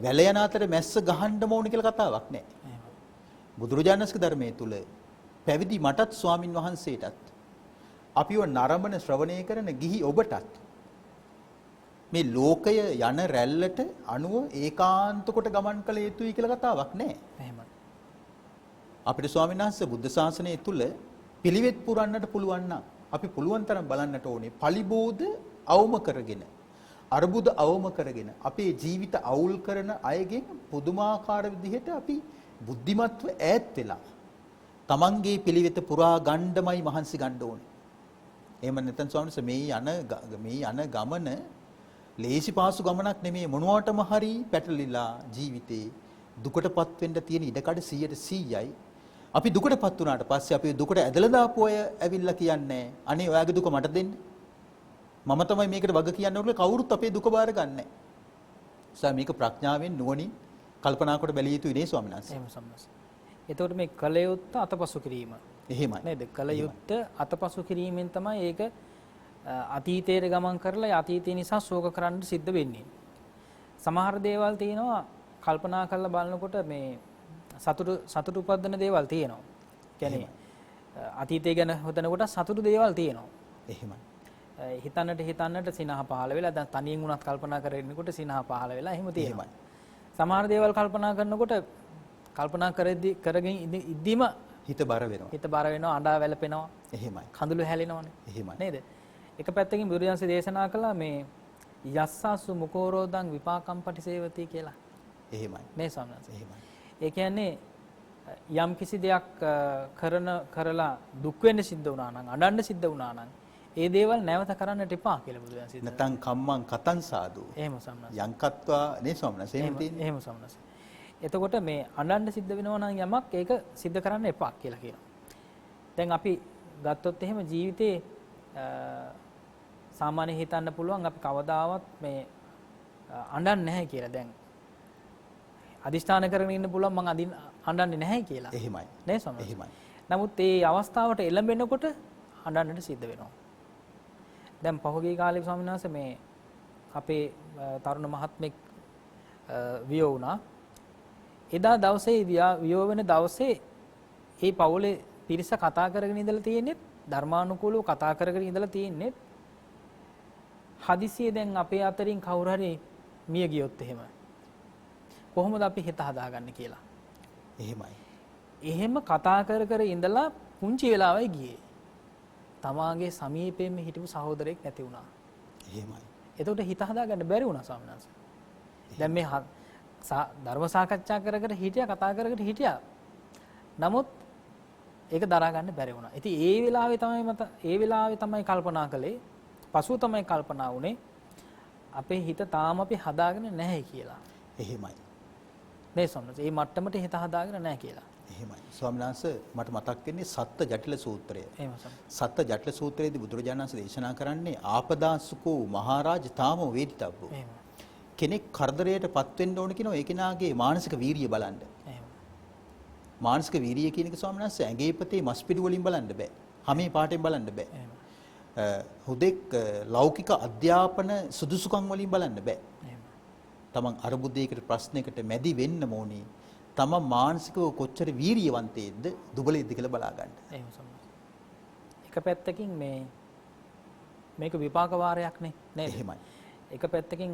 වැල යන අතර මැස්ස ගහන්න ඕන කියලා කතාවක් නැහැ. එහෙම. බුදුරජාණන්ගේ ධර්මයේ තුල පැවිදි මටත් ස්වාමින් වහන්සේටත් අපිව නරඹන ශ්‍රවණය කරන ගිහි ඔබටත් මේ ලෝකය යන රැල්ලට අනුව ඒකාන්ත කොට ගමන් කළ යුතුයි කියලා කතාවක් නැහැ. එහෙමයි. අපිට ස්වාමීන් වහන්සේ බුද්ධ ශාසනය තුල පිළිවෙත් පුරන්නට පුළුවන් නම් අපි පුළුවන් තරම් බලන්නට ඕනේ පලිබෝධ අවම කරගෙන අර්බුද අවම කරගෙන අපේ ජීවිත අවුල් කරන අයගෙන් පුදුමාකාර විදිහට අපි බුද්ධිමත්ව ඈත් වෙලා තමන්ගේ පිළිවෙත පුරා ගණ්ඩමයි මහන්සි ගන්න ඕනේ. එහෙම නැත්නම් ස්වාමීන් වහන්සේ මේ යන ගමන ලේසි පාසු ගමනක් නෙමෙයි මොනවටම හරි පැටලිලා ජීවිතේ දුකටපත් වෙන්න තියෙන ඉඩකඩ 100%යි. අපි දුකටපත් වුණාට පස්සේ අපි දුකට ඇදලා දාපු අය ඇවිල්ලා කියන්නේ අනේ ඔයාගේ දුක මට දෙන්න. මම තමයි මේකට වග කියන්න ඕනේ කවුරුත් අපේ දුක බාර ගන්නෑ. මේක ප්‍රඥාවෙන් නුවණින් කල්පනා කොට බැලිය යුතුයි නේ ස්වාමීන් වහන්සේ. එහෙම සම්මස්. එතකොට මේ කලයුත්ත අතපසු කිරීම. එහෙමයි. නේද? කලයුත්ත අතපසු කිරීමෙන් තමයි ඒක අතීතයට ගමන් කරලා අතීතය නිසා ශෝක කරන්න සිද්ධ වෙන්නේ. සමහර දේවල් තියෙනවා කල්පනා කරලා බලනකොට මේ සතුට උපදින දේවල් තියෙනවා. කියන්නේ අතීතය ගැන හිතනකොට සතුටු දේවල් තියෙනවා. එහෙමයි. හිතන්නට සිනහ පහළ වෙලා දැන් තනියෙන් වුණත් කල්පනා කරගෙනකොට සිනහ පහළ වෙලා එහෙම තියෙනවා. සමහර දේවල් කල්පනා කරනකොට කල්පනා කරගෙන ඉද්දිම හිත බර වෙනවා. හිත බර වෙනවා, අඬා වැළපෙනවා. එහෙමයි. කඳුළු හැලෙනවනේ. එහෙමයි. නේද? එක පැත්තකින් බුදුරජාණන්සේ දේශනා කළා මේ යස්සසු මුකෝරෝදං විපාකම් පටිසේවති කියලා. එහෙමයි. මේ සම්නස. එහෙමයි. ඒ කියන්නේ යම් කිසි දෙයක් කරලා දුක් වෙන්න සිද්ධ වුණා නම්, අඬන්න සිද්ධ වුණා නම් ඒ දේවල් නැවත කරන්නට එපා කියලා බුදුරජාණන් සිද්ධ. නැතන් කම්මං කතං සාදු. එහෙම සම්නස. යංකත්වා නේ ස්වාමීනි. එහෙම තියෙන්නේ. එහෙම සම්නස. එතකොට මේ අඬන්න සිද්ධ වෙනවා නම් යමක් ඒක සිද්ධ කරන්න එපා කියලා කියනවා. දැන් අපි ගත්තොත් එහෙම ජීවිතේ සාමාන්‍ය හිතන්න පුළුවන් අපි කවදාවත් මේ අඬන්නේ නැහැ කියලා. දැන් අදිෂ්ඨාන කරගෙන ඉන්න පුළුවන් මං අඬන්නේ නැහැ කියලා. එහෙමයි. නේ ස්වාමීනි. එහෙමයි. නමුත් මේ අවස්ථාවට එළඹෙනකොට අඬන්නට සිද්ධ වෙනවා. දැන් පහුගිය කාලේ ස්වාමීන් වහන්සේ මේ අපේ තරුණ මහත්මෙක් වියෝ වුණා. එදා දවසේ වියෝ වෙන දවසේ ඒ පවුලේ පිරිස කතා කරගෙන ඉඳලා තියෙන්නේ ධර්මානුකූලව කතා කරගෙන ඉඳලා තියෙන්නේ හදිසියේ දැන් අපේ අතරින් කවුරු හරි මිය ගියොත් එහෙම කොහොමද අපි හිත හදාගන්නේ කියලා. එහෙමයි. එහෙම කතා කර ඉඳලා පුංචි වෙලාවයි ගියේ. තමාගේ සමීපෙම හිටපු සහෝදරයෙක් නැති වුණා. එහෙමයි. එතකොට හිත හදාගන්න බැරි වුණා ස්වාමීන් වහන්සේ. දැන් මේ ධර්ම සාකච්ඡා කර හිටියා කතා කර හිටියා. නමුත් ඒක දරා ගන්න බැරි වුණා. ඉතින් ඒ වෙලාවේ තමයි කල්පනා කළේ. පසුව තමයි කල්පනා වුණේ අපේ හිත තාම අපි හදාගෙන නැහැ කියලා. එහෙමයි. නේ ස්වාමීන් වහන්සේ. මේ මට්ටමට හිත හදාගෙන නැහැ කියලා. එහෙමයි. ස්වාමීන් වහන්සේ මට මතක් වෙන්නේ සත්ත්‍ය ජටිල සූත්‍රය. එහෙම ස්වාමීන්. සත්ත්‍ය ජටිල සූත්‍රයේදී බුදුරජාණන් වහන්සේ දේශනා කරන්නේ ආපදාසුකෝ මහරජ තාමෝ වේදිතබ්බෝ. එහෙම. කෙනෙක් කරදරයටපත් වෙන්න ඕන කියනවා ඒ කෙනාගේ මානසික වීරිය බලන්න. එහෙම. මානසික වීරිය කියන එක ස්වාමීන් වහන්සේ ඇඟේ පතේ මස් පිඩු වලින් බලන්න බෑ. හැමේ පාටෙන් බලන්න බෑ. එහෙම. හුදෙක් ලෞකික අධ්‍යාපන සුදුසුකම් වලින් බලන්න බෑ. එහෙම. තමන් අරුබුදයකට ප්‍රශ්නයකට මැදි වෙන්න ඕනේ. තමන් මානසිකව කොච්චර වීරියවන්තයෙක්ද දුබලෙක්ද කියලා බලා ගන්න. එහෙම සම්මත. එක පැත්තකින් මේක විපාක වාරයක් නේ නේද? එහෙමයි. එක පැත්තකින්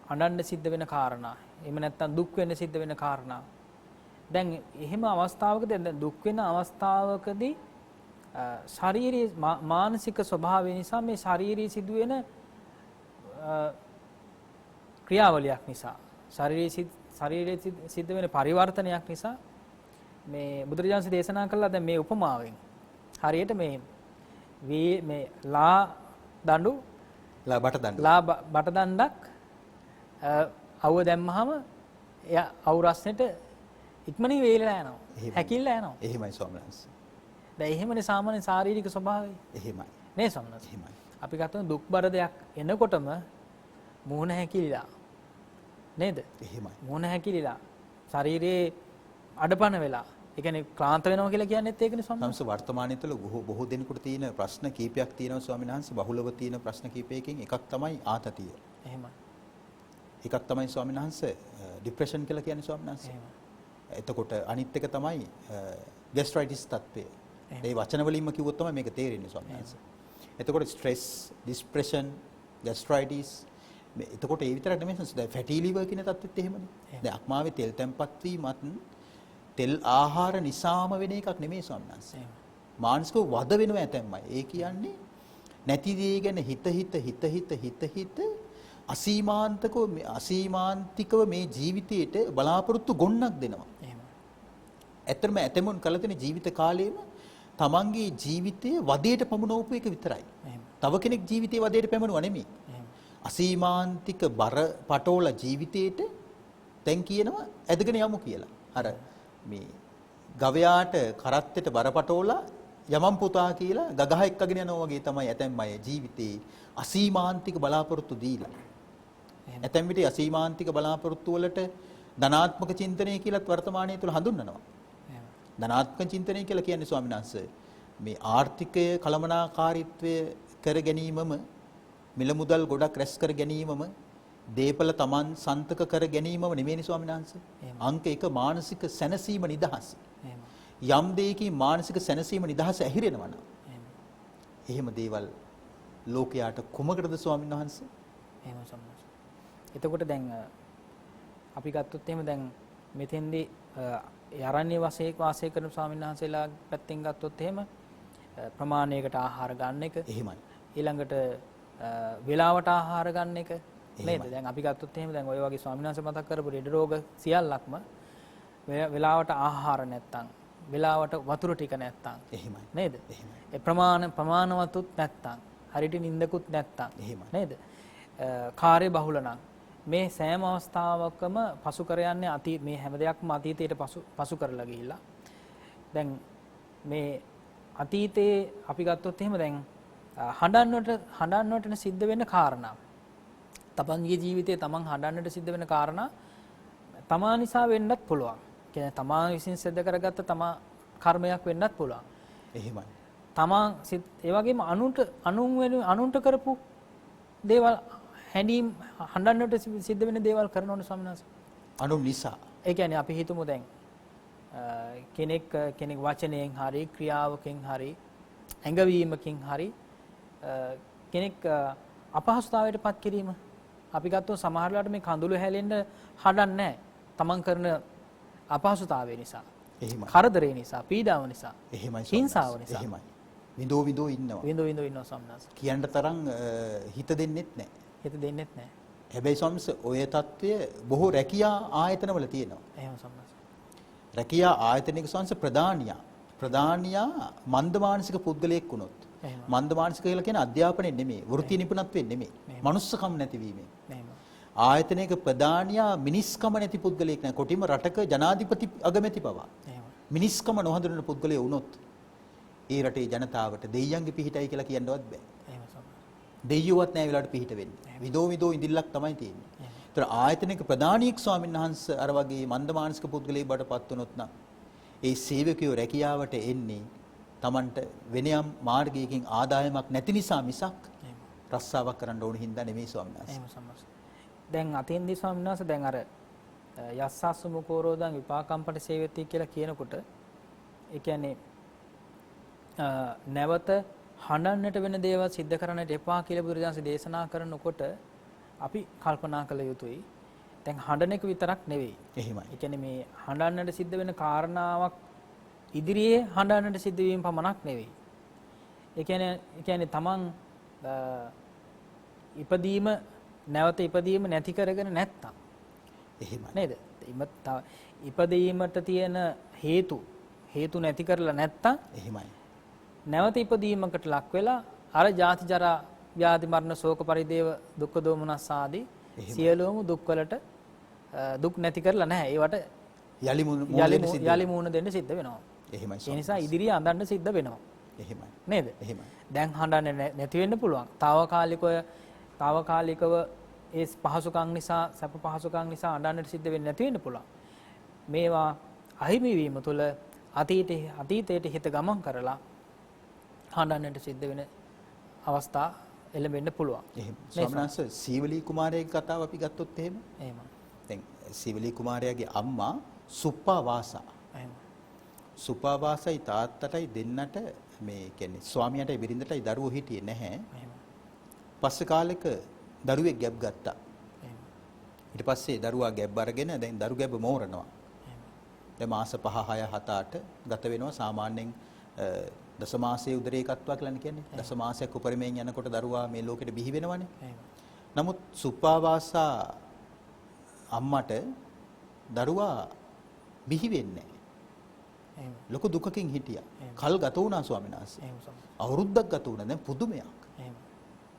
අඬන්න සිද්ධ වෙන කාරණා. එහෙම නැත්නම් දුක් වෙන්න සිද්ධ වෙන කාරණා. දැන් එහෙම අවස්ථාවකදී දුක් වෙන අවස්ථාවකදී ශාරීරික මානසික ස්වභාවය නිසා මේ ශාරීරික සිදුවෙන ක්‍රියාවලියක් නිසා ශරීරයේ සිද්ධ වෙන පරිවර්තනයක් නිසා මේ බුදුරජාණන් දේශනා කළා දැන් මේ උපමාවෙන් හරියට මේ ලා බට දණ්ඩක් අවුව දැම්මහම එයා අවු රස්නෙට ඉක්මනින් වේලලා යනවා. හැකිල්ලා යනවා. එහෙමයි ස්වාමීන් වහන්සේ. දැන් එහෙමනේ සාමාන්‍ය ශාරීරික ස්වභාවය. එහෙමයි. නේ ස්වාමීන් වහන්සේ. එහෙමයි. අපි ගත්තොත් දුක්බර දෙයක් එනකොටම මූණ හැකිලිලා නේද? එහෙමයි. මූණ හැකිලිලා ශරීරයේ අඩපණ වෙලා. ඒ කියන්නේ ක්ලාන්ත වෙනවා කියලා කියන්නේත් ඒකනේ ස්වාමීන් වහන්සේ. වර්තමානයේ තුල බොහෝ දෙනෙකුට තියෙන ප්‍රශ්න කීපයක් තියෙනවා ස්වාමීන් වහන්සේ. බහුලව තියෙන ප්‍රශ්න කීපයකින් එකක් තමයි ආතතිය. එහෙමයි. එකක් තමයි ස්වාමීන් වහන්සේ ડિප්‍රෙෂන් කියලා කියන්නේ ස්වාමීන් වහන්සේ. එතකොට අනිත් එක තමයි ગેස්ට්‍රයිටිස් තත්ත්වය. මේ වචන වලින්ම කිව්වොත් තමයි මේක තේරෙන්නේ ස්වාමීන් වහන්සේ. එතකොට ස්ට්‍රෙස්, ડિප්‍රෙෂන්, ગેස්ට්‍රයිටිස් එතකොට ඒ විතරක් නෙමෙයි දැන් ෆැටි ලිවර් කියන තත්ත්වෙත් එහෙමනේ. දැන් අක්මාවේ තෙල් තැම්පත් වීමත් තෙල් ආහාර නිසාම වෙන එකක් නෙමෙයි ස්වාමීන් වහන්සේ. මානසිකව වද වෙනවා ඇතැම්මයි. ඒ කියන්නේ නැති දේ ගැන හිත අසීමාන්තිකව මේ ජීවිතයට බලාපොරොත්තු ගොන්නක් දෙනවා. ඇත්තටම ඇතමුන් කළ තියෙන ජීවිත කාලයේම තමන්ගේ ජීවිතයේ වදයට පමුණවපු එක විතරයි. තව කෙනෙක් ජීවිතයේ වදයට පැමුණුවා නෙමෙයි. අසීමාන්තික බර පටෝල ජීවිතයට දැන් කියනවා ඇදගෙන යමු කියලා. අර මේ ගවයාට කරත්තෙට බරපතෝලා යමම් පුතා කියලා ගගහ එක්කගෙන යනවා වගේ තමයි ඇතැම් අය ජීවිතේ අසීමාන්තික බලාපොරොත්තු දීලා. ඇතැම් විට අසීමාන්තික බලාපොරොත්තු වලට ධනාත්මක චින්තනය කියලාත් වර්තමානයේ තුල හඳුන්වනවා. ධනාත්මක චින්තනය කියලා කියන්නේ ස්වාමීන් වහන්සේ මේ ආර්ථිකය කළමනාකාරීත්වය කර ගැනීමම මිල මුදල් ගොඩක් රැස් කර ගැනීමම දීපල තමන් සන්තක කර ගැනීමම නෙමෙයි ස්වාමීන් වහන්සේ. අංක 1 මානසික සැනසීම නිදහස. යම් දෙයකින් මානසික සැනසීම නිදහස ඇහිරෙනවා නම් එහෙම දේවල් ලෝකයාට කුමකටද ස්වාමීන් වහන්සේ? එහෙම සම්මත. එතකොට දැන් අපි ගත්තොත් එහෙම දැන් මෙතෙන්දී ආරණ්‍ය වාසය කරන ස්වාමීන් වහන්සේලා පැත්තෙන් ගත්තොත් එහෙම ප්‍රමාණයකට ආහාර ගන්න එක. එහෙමයි. ඊළඟට වේලාවට ආහාර ගන්න එක. නේද? දැන් අපි ගත්තොත් එහෙම දැන් ඔය වගේ ස්වාමීන් වහන්සේ මතක් කරපු ලෙඩ රෝග සියල්ලක්ම වේලාවට ආහාර නැත්තම්, වේලාවට වතුර ටික නැත්තම්. එහෙමයි. නේද? එහෙමයි. ඒ ප්‍රමාණවතුත් නැත්තම්, හරියට නිින්දකුත් නැත්තම්. නේද? කාර්ය බහුල නම් මේ සෑම අවස්ථාවකම පසු කර යන්නේ මේ හැම දෙයක්ම අතීතයට පසු කරලා ගිහිල්ලා. දැන් මේ අතීතයේ අපි ගත්තොත් එහෙම දැන් හඬන්නට සිද්ධ වෙන කාරණා. තමන්ගේ ජීවිතයේ තමන් හඬන්නට සිද්ධ වෙන කාරණා තමා නිසා වෙන්නත් පුළුවන්. කියන්නේ තමා විසින් සිද්ධ කරගත්ත තමා කර්මයක් වෙන්නත් පුළුවන්. එහෙමයි. තමා ඒ වගේම අනුන්ට කරපු දේවල් හැඬීම් හඬන්නට සිද්ධ වෙන දේවල් කරනවනේ ස්වාමීන් වහන්සේ. අනුන් නිසා. ඒ කියන්නේ අපි හිතමු දැන් කෙනෙක් වචනයෙන් හරි ක්‍රියාවකින් හරි ඇඟවීමකින් හරි කෙනෙක් අපහසුතාවයට පත් කිරීම. අපි ගත්තොත් සමහර වෙලාවට මේ කඳුළු හැලෙන්න හඬන්නේ නැහැ. තමන් කරන අපහසුතාවය නිසා. එහෙමයි. කරදරේ නිසා, පීඩාව නිසා, එහෙමයි. හිංසාව නිසා. එහෙමයි. විඳෝ ඉන්නවා. විඳෝ ඉන්නවා ස්වාමීන් වහන්සේ. කියන්න තරම් හිත දෙන්නෙත් නැහැ. හිත දෙන්නෙත් නැහැ. හැබැයි ස්වාමීන් වහන්සේ ඔය தত্ত্বය බොහෝ රැකියා ආයතනවල තියෙනවා. එහෙම ස්වාමීන් වහන්සේ. රැකියා ආයතනික ස්වාමීන් වහන්සේ ප්‍රධානියා මන්ද මානසික පුද්ගලයෙක් වුණොත් මන්ද මානසික කියලා කියන්නේ අධ්‍යාපනයේ නෙමෙයි, වෘත්ති නිපුණත්වයෙන් නෙමෙයි, මනුස්සකම් නැතිවීමෙන්. ආයතනයක ප්‍රධානියා මිනිස්කම නැති පුද්ගලයෙක් නෑ. කොටිම රටක ජනාධිපති අගමැති පවා. මිනිස්කම නොහඳුනන පුද්ගලයෙක් වුණොත් ඒ රටේ ජනතාවට දෙයියන්ගේ පිහිටයි කියලා කියන්නවත් බෑ. දෙයියොවත් නෑ වෙලාවට පිහිට වෙන්නේ. විදෝ ඉඳිල්ලක් තමයි තියෙන්නේ. ඒතර ආයතනික ප්‍රධානියෙක් ස්වාමීන් වහන්සේ අර වගේ මන්ද මානසික පුද්ගලයෙක් බවට පත් වුණොත් නම් ඒ සේවකයෝ රැකියාවට එන්නේ Tamanට වෙනයම් මාර්ගයකින් ආදායමක් නැති නිසා මිසක් රස්සාවක් කරන්න ඕන හින්දා නෙමෙයි ස්වාමීන් වහන්සේ. දැන් අතින්දී ස්වාමීන් වහන්සේ දැන් අර යස්සස්සුමුකෝරෝදන් විපාකම්පට සේවති කියලා කියනකොට ඒ කියන්නේ නැවත හඬන්නට වෙන දේවල් සිද්ධ කරන්නට එපා කියලා බුදුරජාණන් දේශනා කරනකොට අපි කල්පනා කළ යුතුයි. දැන් හඬන එක විතරක් නෙවෙයි. එහෙමයි. ඒ කියන්නේ මේ හඬන්නට සිද්ධ වෙන කාරණාවක් ඉදිරියේ හඬන්නට සිද්ධ වීම පමණක් නෙවෙයි. ඒ කියන්නේ තමන් නැවත ඉපදීම නැති කරගෙන නැත්තම්. එහෙමයි. නේද? ඉපදීමට තියෙන හේතු නැති කරලා නැත්තම්. එහෙමයි. නැවත ඉපදීමකට ලක් වෙලා අර ජාති ජරා ව්‍යාධි මරණ ශෝක පරිදේව දුක්ඛ දෝමනස් ආදී සියලුම දුක්වලට දුක් නැති කරලා නැහැ. ඒවට යලි මූණ දෙන්න සිද්ධ වෙනවා. එහෙමයි. ඒ නිසා ඉදිරිය අඳන්න සිද්ධ වෙනවා. එහෙමයි. නේද? එහෙමයි. දැන් හඬන්නේ නැති වෙන්න පුළුවන්. తాවකාලිකව ඒ පහසුකම් නිසා සැප පහසුකම් නිසා අඬන්නට සිද්ධ වෙන්නේ නැති වෙන්න පුළුවන්. මේවා අහිමි වීම තුළ අතීතයට හිත ගමන් කරලා හඬන්නට සිද්ධ වෙන අවස්ථා එළඹෙන්න පුළුවන්. එහෙම. ස්වාමීන් වහන්සේ සීවලී කුමාරයාගේ කතාව අපි ගත්තොත් එහෙම. එහෙම. දැන් සීවලී කුමාරයාගේ අම්මා සුප්පා වාසා. එහෙම. සුප්පා වාසයි තාත්තටයි දෙන්නට මේ කියන්නේ ස්වාමියාටයි බිරිඳටයි දරුවෝ හිටියේ නැහැ. එහෙම. පස්සේ කාලෙක දරුවෙක් ගැබ් ගත්තා. එහෙම. ඊට පස්සේ දරුවා ගැබ් අරගෙන දැන් දරු ගැබ මෝරනවා. එහෙම. දැන් මාස 5 6 7 8 ගත වෙනවා. සාමාන්‍යයෙන් දසමාසයේ උදරේ කත්වා කියලා කියන්නේ. දසමාසයක් උපරිමයෙන් යනකොට දරුවා මේ ලෝකෙට බිහි වෙනවනේ. නමුත් සුප්පාවාසා අම්මට දරුවා බිහි වෙන්නේ නැහැ. ලොකු දුකකින් හිටියා. කල් ගත වුණා ස්වාමීන් වහන්සේ. අවුරුද්දක් ගත වුණා. දැන් පුදුමයක්.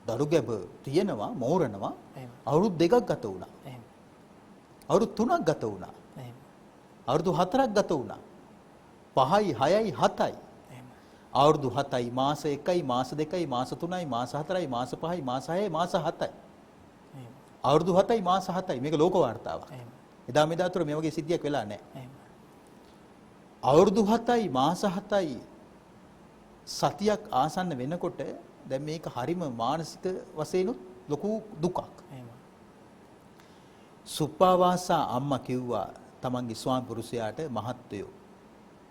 දරු ගැබ තියෙනවා මෝරනවා. අවුරුදු 2ක් ගත වුණා. අවුරුදු 3ක් ගත වුණා. එහෙම. අවුරුදු 4ක් ගත වුණා. 5යි 6යි 7යි. එහෙම. අවුරුදු 7යි මාස 1යි මාස 2යි මාස 3යි මාස 4යි මාස 5යි මාස 6යි මාස 7යි. එහෙම. අවුරුදු 7යි මාස 7යි මේක ලෝක වාර්තාවක්. එහෙම. එදා මෙදා තුර මේ වගේ සිද්ධියක් වෙලා නැහැ. එහෙම. අවුරුදු 7යි මාස 7යි සතියක් ආසන්න වෙනකොට දැන් මේක හරිම මානසික වශයෙන් ලොකු දුකක්. එහෙම. සුප්පාවාසා අම්මා කිව්වා තමන්ගේ ස්වාමි පුරුෂයාට මහත්වයෝ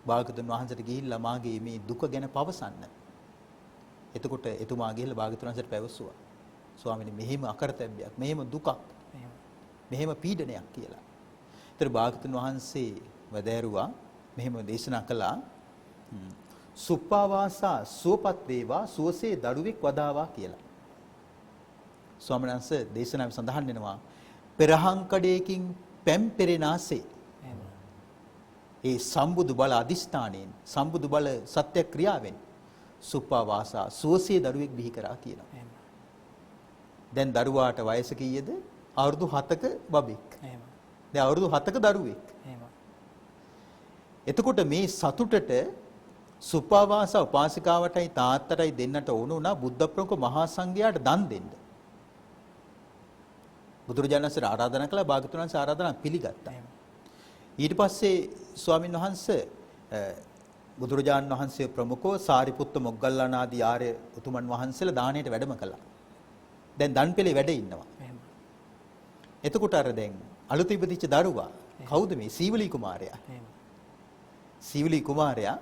භාගතුන් වහන්සේට ගිහිල්ලා මාගේ මේ දුක ගැන පවසන්න. එතකොට එතුමා ගිහිල්ලා භාගතුන් වහන්සේට පැවසුවා. ස්වාමීනි මෙහෙම අකරතැබ්බයක්, මෙහෙම දුකක්, එහෙම. මෙහෙම පීඩනයක් කියලා. ඒතර භාගතුන් වහන්සේ වැදෑරුවා මෙහෙම දේශනා කළා. සුප්පාවාසා සුවපත් වේවා සුවසේ දරුවෙක් වදාවා කියලා. ස්වාමීන් වහන්සේ දේශනාවේ සඳහන් වෙනවා පෙරහන් කඩේකින් පැම් පෙරෙනාසේ. එහෙම. ඒ සම්බුදු බල අදිෂ්ඨාණයෙන් සම්බුදු බල සත්‍ය ක්‍රියාවෙන් සුප්පාවාසා සුවසේ දරුවෙක් බිහි කරා කියනවා. එහෙම. දැන් දරුවාට වයස කීයද? අවුරුදු 7ක බබෙක්. එහෙම. දැන් අවුරුදු 7ක දරුවෙක්. එහෙම. එතකොට මේ සතුටට සුප්පාවාසා උපාසිකාවටයි තාත්තටයි දෙන්නට ඕන වුණා බුද්ධ ප්‍රමුඛ මහා සංඝයාට දන් දෙන්න. බුදුරජාණන් වහන්සේ ආරාධනා කළා භාගතුන් වහන්සේ ආරාධනා පිළිගත්තා. ඊට පස්සේ ස්වාමින් වහන්සේ බුදුරජාණන් වහන්සේ ප්‍රමුඛව සාරිපුත්ත මොග්ගල්ලාන ආදී ආර්ය උතුමන් වහන්සේලා දාණයට වැඩම කළා. දැන් දන්පෙලේ වැඩ ඉන්නවා. එහෙම. එතකොට අර දැන් අලුත ඉපදිච්ච දරුවා කවුද මේ? සීවලී කුමාරයා. එහෙම. සීවලී කුමාරයා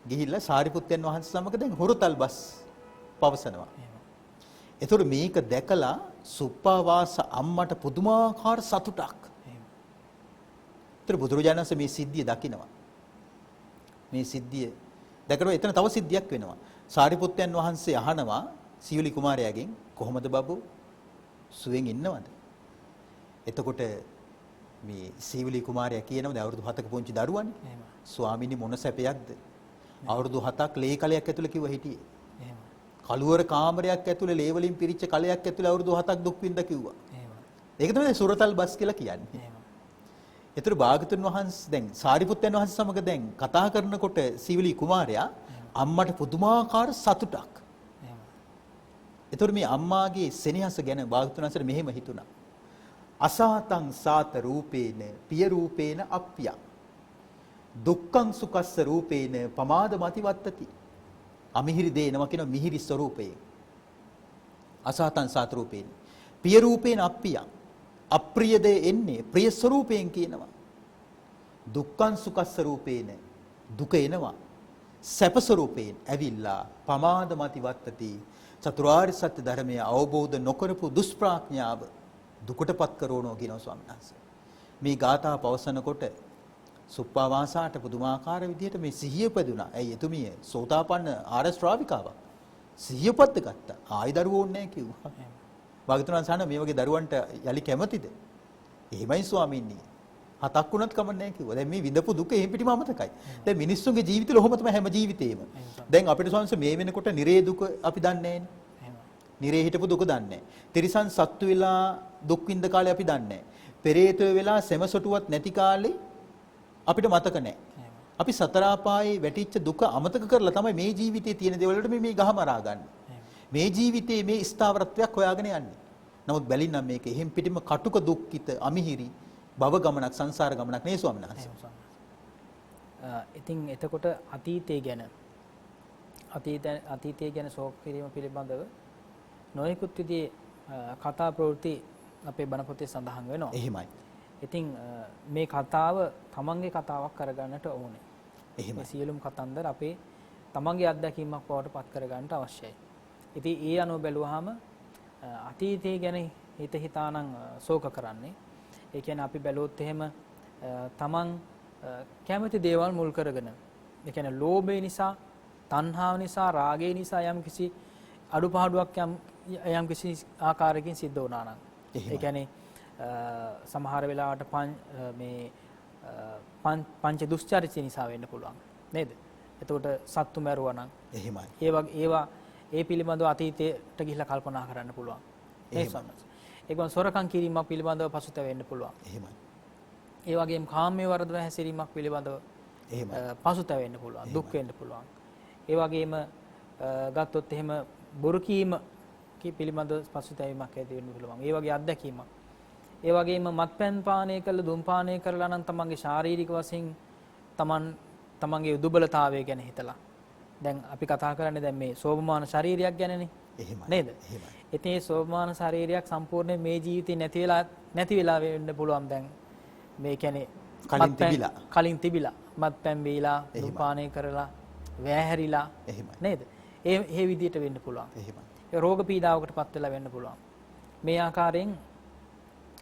ගිහිල්ලා සාරිපුත්තයන් වහන්සේ සමග දැන් හොරතල් බස් පවසනවා. එහෙම. එතකොට මේක දැකලා සුප්පාවාස අම්මට පුදුමාකාර සතුටක්. එහෙම. ඒතර බුදුරජාණන් වහන්සේ මේ සිද්ධිය දකිනවා. මේ සිද්ධිය දැකලා එතන තව සිද්ධියක් වෙනවා. සාරිපුත්තයන් වහන්සේ අහනවා සීවලී කුමාරයාගෙන් කොහොමද බබු සුවෙන් ඉන්නවද? එතකොට මේ සීවලී කුමාරයා කියනවා දැන් අවුරුදු 7ක පුංචි දරුවානේ. එහෙම. ස්වාමීනි මොන සැපයක්ද? අවුරුදු 7ක් ලේ කලයක් ඇතුළේ කිව්ව හිටියේ. එහෙම. කළුවර කාමරයක් ඇතුළේ ලේ වලින් පිරිච්ච කලයක් ඇතුළේ අවුරුදු 7ක් දුක් විඳ කිව්වා. එහෙම. ඒක තමයි සුරතල් බස් කියලා කියන්නේ. එහෙම. ඒතර භාගතුන් වහන්සේ දැන් සාරිපුත්තයන් වහන්සේ සමග දැන් කතා කරනකොට සීවලී කුමාරයා අම්මට පුදුමාකාර සතුටක්. එහෙම. ඒතර මේ අම්මාගේ සෙනෙහස ගැන භාගතුන් වහන්සේට මෙහෙම හිතුණා. අසාතං සාත රූපේන පිය රූපේන අප්පිය. දුක්ඛං සුඛස්ස රූපේන පමාද මතිවත්තති. අමිහිරි දේනවා කියන මිහිරි ස්වરૂපයෙන්. අසාතං සාත රූපේන පිය රූපේන අප්පිය. අප්‍රිය දේ එන්නේ ප්‍රිය ස්වરૂපයෙන් කියනවා. දුක්ඛං සුඛස්ස රූපේන දුක එනවා. සැප ස්වરૂපයෙන් ඇවිල්ලා පමාද මතිවත්තති. චතුරාර්ය සත්‍ය ධර්මය අවබෝධ නොකරපු දුෂ්ප්‍රඥාව දුකටපත් කරවනවා කියනවා ස්වාමීන් වහන්සේ. මේ ගාථා පවසනකොට සුප්පාවාසාට පුදුමාකාර විදිහට මේ සිහිය උපදුණා. ඇයි එතුමිය සෝතාපන්න ආර්ය ශ්‍රාවිකාවක්. සිහිය උපද්ද ගත්තා. ආයි දරුවෝ ඕනේ නැහැ කිව්වා. භාගතුන් වහන්සේ මේ වගේ දරුවන්ට යලි කැමතිද? එහෙමයි ස්වාමීනි. 7ක් වුණත් කමක් නැහැ කිව්වා. දැන් මේ විඳපු දුක එහෙම් පිටිම අමතකයි. දැන් මිනිස්සුන්ගේ ජීවිතවල ඔහොම තමයි හැම ජීවිතේම. දැන් අපිට ස්වාමීන් වහන්සේ මේ වෙනකොට නිරේ දුක අපි දන්නේ නැහැ. නිරේ හිටපු දුක දන්නේ නැහැ. තිරිසන් සත්තු වෙලා දුක් විඳ කාලේ අපි දන්නේ නැහැ. පෙරේතයෝ වෙලා සෙමසොටුවත් නැති කාලේ අපිට මතක නැහැ. අපි සතර ආපායේ වැටිච්ච දුක අමතක කරලා තමයි මේ ජීවිතයේ තියෙන දේවල් වලට මේ ගහ මරා ගන්න. මේ ජීවිතයේ මේ ස්ථාවරත්වයක් හොයාගෙන යන්නේ. නමුත් බැලින්නම් මේක එහෙම් පිටිම කටුක දුක්ඛිත අමිහිරි භව ගමනක් සංසාර ගමනක් නේ ස්වාමීන් වහන්සේ. ඉතින් එතකොට අතීතය ගැන ශෝක කිරීම පිළිබඳව නොයෙකුත් විදිහේ කතා ප්‍රවෘත්ති අපේ බණ පොතේ සඳහන් වෙනවා. එහෙමයි. ඉතින් මේ කතාව තමන්ගේ කතාවක් කරගන්නට ඕනේ. එහෙමයි. සියලුම කතන්දර අපේ තමන්ගේ අත්දැකීමක් බවට පත් කරගන්නට අවශ්‍යයි. ඉතින් ඒ අනුව බැලුවාම අතීතය ගැන හිත හිතානම් ශෝක කරන්නේ. ඒ කියන්නේ අපි බැලුවොත් එහෙම තමන් කැමති දේවල් මුල් කරගෙන, ඒ කියන්නේ ලෝභය නිසා, තණ්හාව නිසා, රාගය නිසා යම් කිසි අඩුපාඩුවක් යම් කිසි ආකාරයකින් සිද්ධ වුණා නම්, ඒ කියන්නේ සමහර වෙලාවට පංච දුස්චරිත නිසා වෙන්න පුළුවන් නේද? එතකොට සත්තු මැරුවා නම් එහෙමයි. ඒවා ඒ පිළිබඳව අතීතයට ගිහිල්ලා කල්පනා කරන්න පුළුවන්. ඒ සම්මත. ඒකම සොරකම් කිරීමක් පිළිබඳව පසුතැවෙන්න පුළුවන්. එහෙමයි. ඒ වගේම කාමයේ වර්ධව හැසිරීමක් පිළිබඳව එහෙමයි. පසුතැවෙන්න පුළුවන්, දුක් වෙන්න පුළුවන්. ඒ වගේම ගත්තොත් එහෙම බොරු කීම පිළිබඳව පසුතැවීමක් ඇති වෙන්න පුළුවන්. ඒ වගේ අත්දැකීමක්. ඒ වගේම මත්පැන් පානය කළා, දුම් පානය කරලා නම් තමන්ගේ ශාරීරික වශයෙන් තමන්ගේ දුබලතාවය ගැන හිතලා. දැන් අපි කතා කරන්නේ දැන් මේ සෝභමාන ශරීරයක් ගැනනේ. එහෙමයි. නේද? එහෙමයි. ඉතින් මේ සෝභමාන ශරීරයක් සම්පූර්ණයෙන් මේ ජීවිතේ නැති වෙලා වෙන්න පුළුවන් දැන්. මේ කියන්නේ කලින් තිබිලා මත්පැන් බීලා, දුම් පානය කරලා, වැහැරිලා. එහෙමයි. නේද? ඒ විදිහට වෙන්න පුළුවන්. එහෙමයි. ඒ රෝග පීඩාවකටපත් වෙලා වෙන්න පුළුවන්. මේ ආකාරයෙන්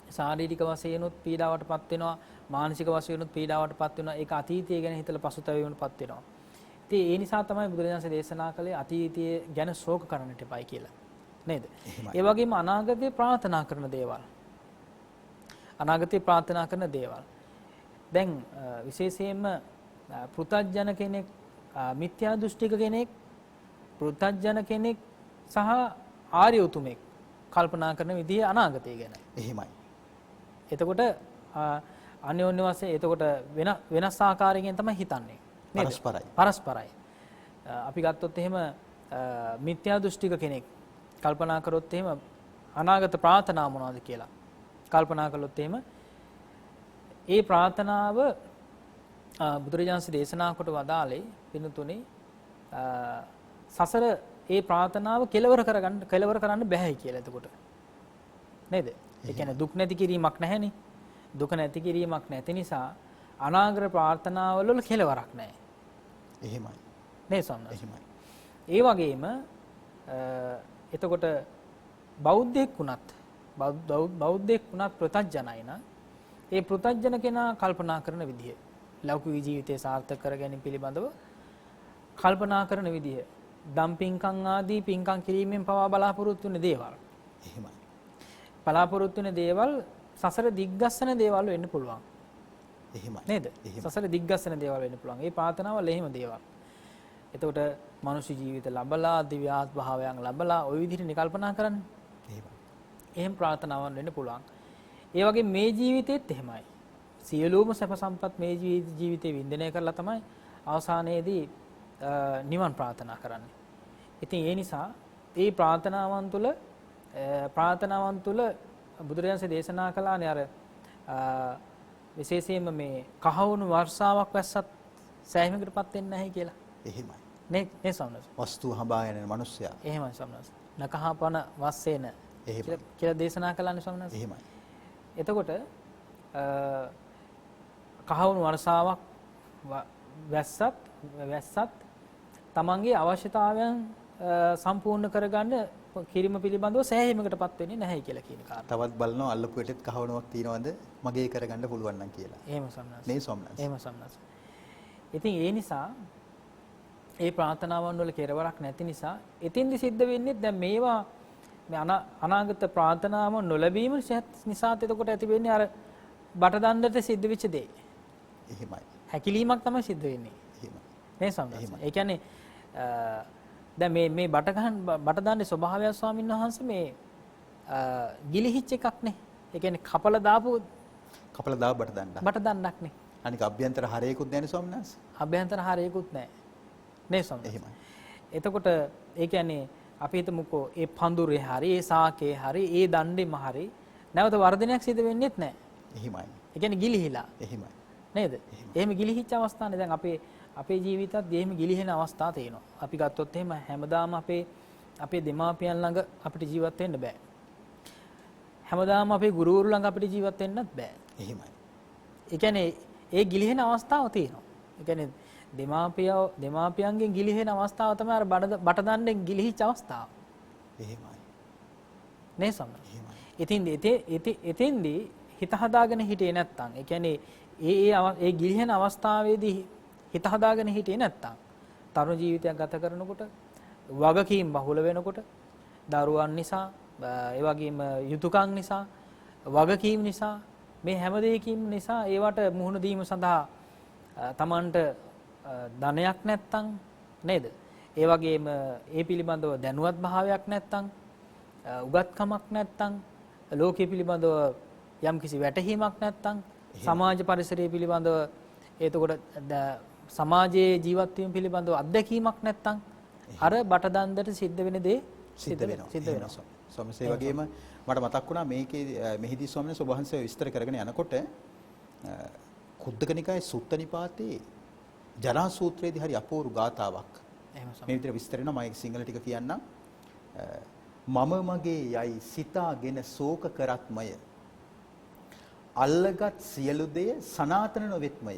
ශාරීරික වශයෙන්ුත් පීඩාවටපත් වෙනවා, මානසික වශයෙන්ුත් පීඩාවටපත් වෙනවා. ඒක අතීතය ගැන හිතලා පසුතැවීමකටපත් වෙනවා. ඉතින් ඒ නිසා තමයි බුදුරජාණන් දේශනා කළේ අතීතය ගැන ශෝක කරන්නට එපයි කියලා. නේද? ඒ වගේම අනාගතේ ප්‍රාර්ථනා කරන දේවල්. අනාගතේ ප්‍රාර්ථනා කරන දේවල්. දැන් විශේෂයෙන්ම පෘථග්ජන කෙනෙක්, මිත්‍යා දෘෂ්ටික කෙනෙක්, පෘථග්ජන කෙනෙක් සහ ආර්ය උතුමෙක් කල්පනා කරන විදිහ අනාගතය ගැන. එහෙමයි. එතකොට අන්‍යෝන්‍ය වශයෙන් එතකොට වෙනස් ආකාරයකින් තමයි හිතන්නේ. නේද? පරස්පරයි. අපි ගත්තොත් එහෙම මිත්‍යා දෘෂ්ටික කෙනෙක් කල්පනා කරොත් එහෙම අනාගත ප්‍රාර්ථනා මොනවද කියලා කල්පනා කළොත් එහෙම ඒ ප්‍රාර්ථනාව බුදුරජාණන් දේශනා කොට වදාළේ පින්තුනේ සසර ඒ ප්‍රාර්ථනාව කෙලවර කරන්න බැහැ කියලා. එතකොට නේද? ඒ කියන්නේ දුක් නැති කිරීමක් නැහැනේ. දුක නැති කිරීමක් නැති නිසා අනාගත ප්‍රාර්ථනාවල කෙලවරක් නැහැ. එහෙමයි. නේ සම්මත. එහෙමයි. ඒ වගේම එතකොට බෞද්ධයෙක් වුණත් පෘථග්ජනයි නම් ඒ පෘථග්ජන කෙනා කල්පනා කරන විදිය ලෞකික ජීවිතය සාර්ථක කර ගැනීම පිළිබඳව කල්පනා කරන විදිය දම් පින්කම් ආදී පින්කම් කිරීමෙන් පවා බලාපොරොත්තු වෙන දේවල්. එහෙමයි. බලාපොරොත්තු වෙන දේවල් සසර දිග්ගස්සන දේවල් වෙන්න පුළුවන්. එහෙමයි. නේද? සසර දිග්ගස්සන දේවල් වෙන්න පුළුවන්. ඒ ප්‍රාර්ථනාවල් එහෙම දේවල්. එතකොට මනුෂ්‍ය ජීවිත ලැබලා, දිව්‍ය ආත්මභාවයන් ලැබලා ওই විදිහට කල්පනා කරන්නේ. එහෙමයි. එහෙම ප්‍රාර්ථනාවන් වෙන්න පුළුවන්. ඒ වගේ මේ ජීවිතෙත් එහෙමයි. සියලුම සැප සම්පත් මේ ජීවිතේ වින්දනය කරලා තමයි අවසානයේදී නිවන් ප්‍රාර්ථනා කරන්නේ. ඉතින් ඒ නිසා මේ ප්‍රාර්ථනාවන් තුළ බුදුරජාණන් දේශනා කළානේ අර විශේෂයෙන්ම මේ කහවණු වර්ෂාවක් වැස්සත් සෑහීමකටපත් වෙන්නේ නැහැ කියලා. එහෙමයි. නේ සම්නස්. වස්තු හඹා යන මිනිස්සයා. එහෙමයි සම්නස්. නකහපන වස්සේන කියලා දේශනා කළානේ සම්නස්. එහෙමයි. එතකොට කහවණු වර්ෂාවක් වැස්සත් තමන්ගේ අවශ්‍යතාවයන් සම්පූර්ණ කරගන්න කිරීම පිළිබඳව සෑහීමකටපත් වෙන්නේ නැහැ කියලා කියන කාරණා. තවත් බලනවා අල්ලපු වෙටෙත් කහවණුවක් තියනවද මගේ කරගන්න පුළුවන් නම් කියලා. එහෙම සම්නස්. නේ සම්නස්. එහෙම සම්නස්. ඉතින් ඒ නිසා ඒ ප්‍රාර්ථනාවන් වල කෙරවරක් නැති නිසා එතින්දි සිද්ධ වෙන්නේ දැන් මේවා මේ අනාගත ප්‍රාර්ථනාවන් නොලැබීම නිසාත් එතකොට ඇති වෙන්නේ අර බටදණ්ඩට සිද්ධ වෙච්ච දේ. එහෙමයි. හැකිලීමක් තමයි සිද්ධ වෙන්නේ. එහෙමයි. නේ සම්නස්. ඒ කියන්නේ දැන් මේ බටදණ්ඩේ ස්වභාවය ස්වාමීන් වහන්සේ මේ ගිලිහිච්ච එකක් නේ. ඒ කියන්නේ කපලා දාපු බටදණ්ඩක් නේ. අනික අභ්‍යන්තර හරයකුත් නැහැ ස්වාමීන් අභ්‍යන්තර හරයකුත් නැහැ. නේ සම්නස්. එහෙමයි. එතකොට ඒ කියන්නේ අපි හිතමුකෝ ඒ පඳුරේ හරි ඒ සාකේ හරි ඒ දණ්ඩෙම හරි නැවත වර්ධනයක් සිදු වෙන්නේත් නැහැ. එහෙමයි. ඒ කියන්නේ ගිලිහිලා. එහෙමයි. නේද? එහෙම ගිලිහිච්ච අවස්ථානේ දැන් අපේ ජීවිතත් එහෙම ගිලිහෙන අවස්ථා තියෙනවා. අපි ගත්තොත් එහෙම හැමදාම අපේ දෙමාපියන් ළඟ අපිට ජීවත් වෙන්න බෑ. හැමදාම අපේ ගුරුවරු ළඟ අපිට ජීවත් වෙන්නත් බෑ. එහෙමයි. ඒ කියන්නේ ඒ ගිලිහෙන අවස්ථාව තියෙනවා. ඒ කියන්නේ දෙමාපියන්ගෙන් ගිලිහෙන අවස්ථාව තමයි අර බටදණ්ඩෙන් ගිලිහිච්ච අවස්ථාව. එහෙමයි. නේ සම්මත. එහෙමයි. එතෙන්දී හිත හදාගෙන හිටියේ නැත්තම් ඒ කියන්නේ ඒ ගිලිහෙන අවස්ථාවේදී හිත හදාගෙන හිටියේ නැත්තම් තරුණ ජීවිතයක් ගත කරනකොට වගකීම් බහුල වෙනකොට දරුවන් නිසා ඒ වගේම යුතුයකම් නිසා වගකීම් නිසා මේ හැම දෙයකින් නිසා ඒවට මුහුණ දීම සඳහා Tamanට ධනයක් නැත්තම් නේද? ඒ වගේම ඒ පිළිබඳව දැනුවත් භාවයක් නැත්තම් උගත්කමක් නැත්තම් ලෝකයේ පිළිබඳව යම්කිසි වැටහීමක් නැත්තම් සමාජ පරිසරය පිළිබඳව එතකොට සමාජයේ ජීවත් වීම පිළිබඳව අත්දැකීමක් නැත්නම් අර බටදන්දට සිද්ධ වෙන දේ සිද්ධ වෙනවා. ස්වාමීන් වගේම මට මතක් වුණා මේකේ මෙහිදී ස්වාමීන් වහන්සේ විස්තර කරගෙන යනකොට කුද්දක නිකායේ සුත්ත නිපාතේ ජනා සූත්‍රයේදී හරි අපූර්ව ගාතාවක් මේ විදිහට විස්තර වෙනවා. මම ඒක සිංහල ටික කියන්නම්. මම මගේ යයි සිතාගෙන ශෝක කරත්මය අල්ලගත් සියලු දෙය සනාතන නොවෙත්මය.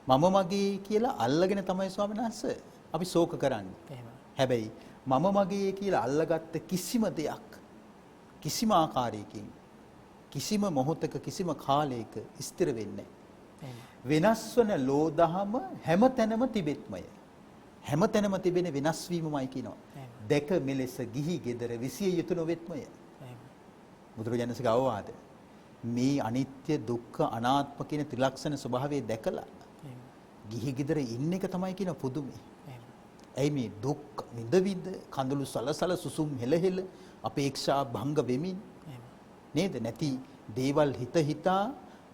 මම මගේ කියලා අල්ලගෙන තමයි ස්වාමීන් වහන්සේ අපි ශෝක කරන්නේ. හැබැයි මම මගේ කියලා අල්ලගත්ත කිසිම දෙයක් කිසිම ආකාරයකින් කිසිම මොහොතක කිසිම කාලයක ස්ථිර වෙන්නේ නැහැ. වෙනස් වන ලෝදහම හැමතැනම තිබෙත්මය. හැමතැනම තිබෙන වෙනස් වීමමයි කියනවා. දැක මෙලෙස ගිහි ගෙදර විසිය යුතු නොවෙත්මය. බුදුරජාණන්සේගේ අවවාද මේ අනිත්‍ය දුක්ඛ අනාත්ම කියන ත්‍රිලක්ෂණ ස්වභාවය දැකලා ගිහි ගෙදර ඉන්න එක තමයි කියන පුදුමයි. ඇයි මේ දුක් විඳ කඳුළු සලසල සුසුම් හෙලහෙල අපේක්ෂා භංග වෙමින් නේද නැති දේවල් හිතා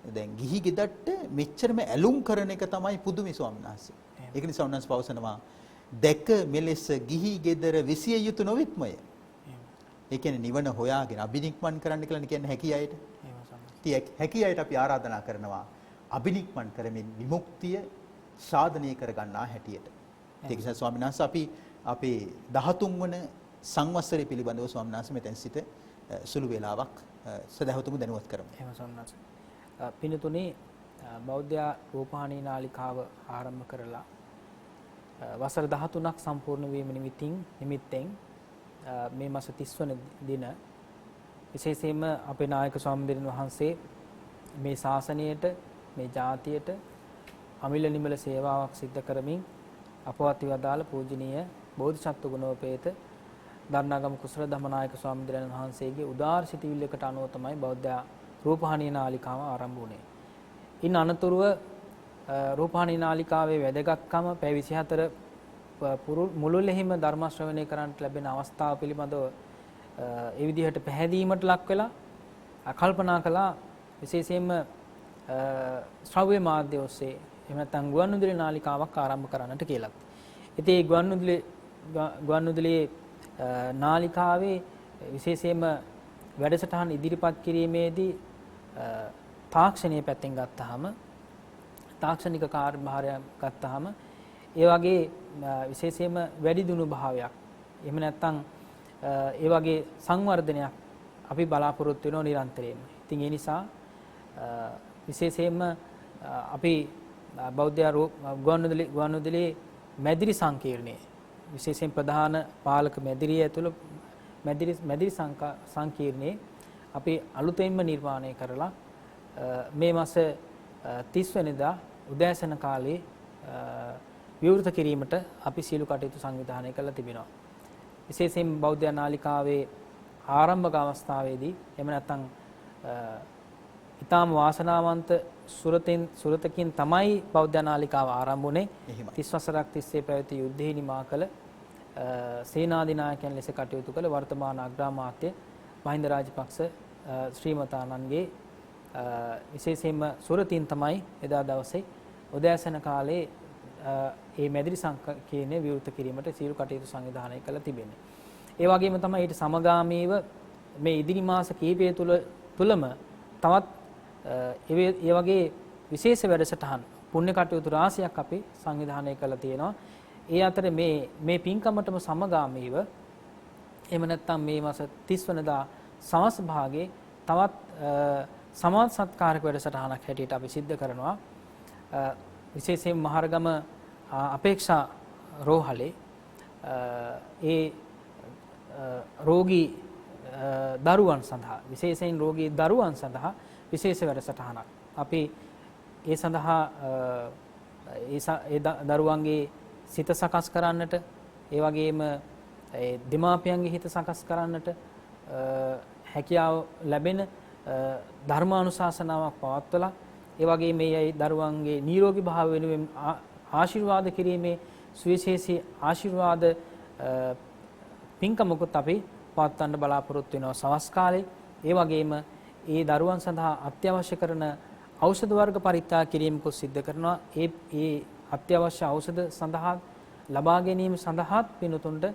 දැන් ගිහි ගෙදරට මෙච්චරම ඇලුම් කරන එක තමයි පුදුමයි ස්වාමීන් වහන්සේ. ඒක නිසා උන්වහන්සේ පවසනවා දැක මෙලෙස ගිහි ගෙදර විසිය යුතු නොවිත්මය. ඒ කියන්නේ නිවන හොයාගෙන අබිනික්මන් කරන්න කියලා කියන්නේ හැකි අයට. හැකි අයට අපි ආරාධනා කරනවා අබිනික්මන් කරමින් විමුක්තිය සාධනය කරගන්නා හැටියට. ඒක නිසා ස්වාමීන් වහන්සේ අපි අපේ 13 වන සංවත්සරය පිළිබඳව ස්වාමීන් වහන්සේ මෙතෙන් සිට සුළු වේලාවක් සදහවතුමු දැනුවත් කරමු. එහෙම ස්වාමීන් වහන්සේ. පින්තුනේ බෞද්ධ රූපවාහිනී නාලිකාව ආරම්භ කරලා වසර 13ක් සම්පූර්ණ වීම නිමිත්තෙන් මේ මාස 30 වන දින විශේෂයෙන්ම අපේ නායක ස්වාමීන් වහන්සේ මේ ශාසනයට මේ ජාතියට අමිල නිමල සේවාවක් සිද්ධ කරමින් අපවත් වදාළ පූජනීය බෝධිසත්ව ගුණෝපේත දරණාගම කුසල ධම්මනායක ස්වාමීන් වහන්සේගේ උදාාර සිටිවිල්ලකට අනුව තමයි බෞද්ධ රූපවාහිනී නාලිකාව ආරම්භ වුණේ. ඉන් අනතුරුව රූපවාහිනී නාලිකාවේ වැදගත්කම පැය 24 මුළුල්ලෙහිම ධර්ම ශ්‍රවණය කරන්නට ලැබෙන අවස්ථාව පිළිබඳව ඒ විදිහට පැහැදීමට ලක් වෙලා කල්පනා කළා විශේෂයෙන්ම ශ්‍රව්‍ය මාධ්‍ය ඔස්සේ එහෙම නැත්නම් ගුවන්විදුලි නාලිකාවක් ආරම්භ කරන්නට කියලා. ඉතින් මේ ගුවන්විදුලි නාලිකාවේ විශේෂයෙන්ම වැඩසටහන් ඉදිරිපත් කිරීමේදී තාක්ෂණීය පැත්තෙන් ගත්තාම තාක්ෂණික කාර්යභාරයක් ගත්තාම ඒ වගේ විශේෂයෙන්ම වැඩි දුණු භාවයක් එහෙම නැත්නම් ඒ වගේ සංවර්ධනයක් අපි බලාපොරොත්තු වෙනවා නිරන්තරයෙන්ම. ඉතින් ඒ නිසා විශේෂයෙන්ම අපි බෞද්ධ ගුවන්විදුලි මැදිරි සංකීර්ණයේ විශේෂයෙන් ප්‍රධාන පාලක මැදිරිය ඇතුළු මැදිරි සංකීර්ණයේ අපි අලුතෙන්ම නිර්මාණය කරලා මේ මාස 30 වෙනිදා උදෑසන කාලේ විවෘත කිරීමට අපි සීල කටයුතු සංවිධානය කරලා තිබෙනවා. විශේෂයෙන් බෞද්ධ නාලිකාවේ ආරම්භක අවස්ථාවේදී එහෙම නැත්නම් ඊටාම වාසනාවන්ත සුරතකින් තමයි බෞද්ධ නාලිකාව ආරම්භ වුණේ. 30 වසරක් තිස්සේ පැවති යුද්ධෙහි නිමා කළ සේනාධිනායකයන් ලෙස කටයුතු කළ වර්තමාන අග්‍රාමාත්‍ය මහින්ද රාජපක්ෂ ශ්‍රීමතාණන්ගේ විශේෂයෙන්ම සුරතින් තමයි එදා දවසේ උදෑසන කාලේ මේ මැදිරි සංකීර්ණය විවෘත කිරීමට සීල කටයුතු සංවිධානය කළ තිබෙන්නේ. ඒ වගේම තමයි ඊට සමගාමීව මේ ඉදිරි මාස කිහිපය තුලම තවත් ඒ වගේ විශේෂ වැඩසටහන් පුණ්‍ය කටයුතු රාශියක් අපි සංවිධානය කළා තියෙනවා. ඒ අතර මේ පින්කමටම සමගාමීව එහෙම නැත්නම් මේ මාස 30 වෙනිදා සවස් භාගයේ තවත් සමාජ සත්කාරක වැඩසටහනක් හැටියට අපි සිද්ධ කරනවා. විශේෂයෙන් මහරගම අපේක්ෂා රෝහලේ ඒ රෝගී දරුවන් සඳහා විශේෂයෙන් රෝගී දරුවන් සඳහා විශේෂ වැඩසටහනක් අපි ඒ සඳහා ඒ දරුවන්ගේ සිත සකස් කරන්නට ඒ වගේම ඒ දෙමාපියන්ගේ හිත සකස් කරන්නට හැකියාව ලැබෙන ධර්මානුශාසනාවක් පවත්වලා ඒ වගේ මේ දරුවන්ගේ නිරෝගී භාව වෙනුවෙන් ආශිර්වාද කිරීමේ සුවිශේෂී ආශිර්වාද පින්කමකුත් අපි පවත්වන්න බලාපොරොත්තු වෙනවා සවස් කාලේ. ඒ වගේම ඒ දරුවන් සඳහා අත්‍යවශ්‍ය කරන ඖෂධ වර්ග පරිත්‍යාග කිරීමකුත් සිද්ධ කරනවා. ඒ අත්‍යවශ්‍ය ඖෂධ සඳහා ලබා ගැනීම සඳහාත් පින්තුන්ට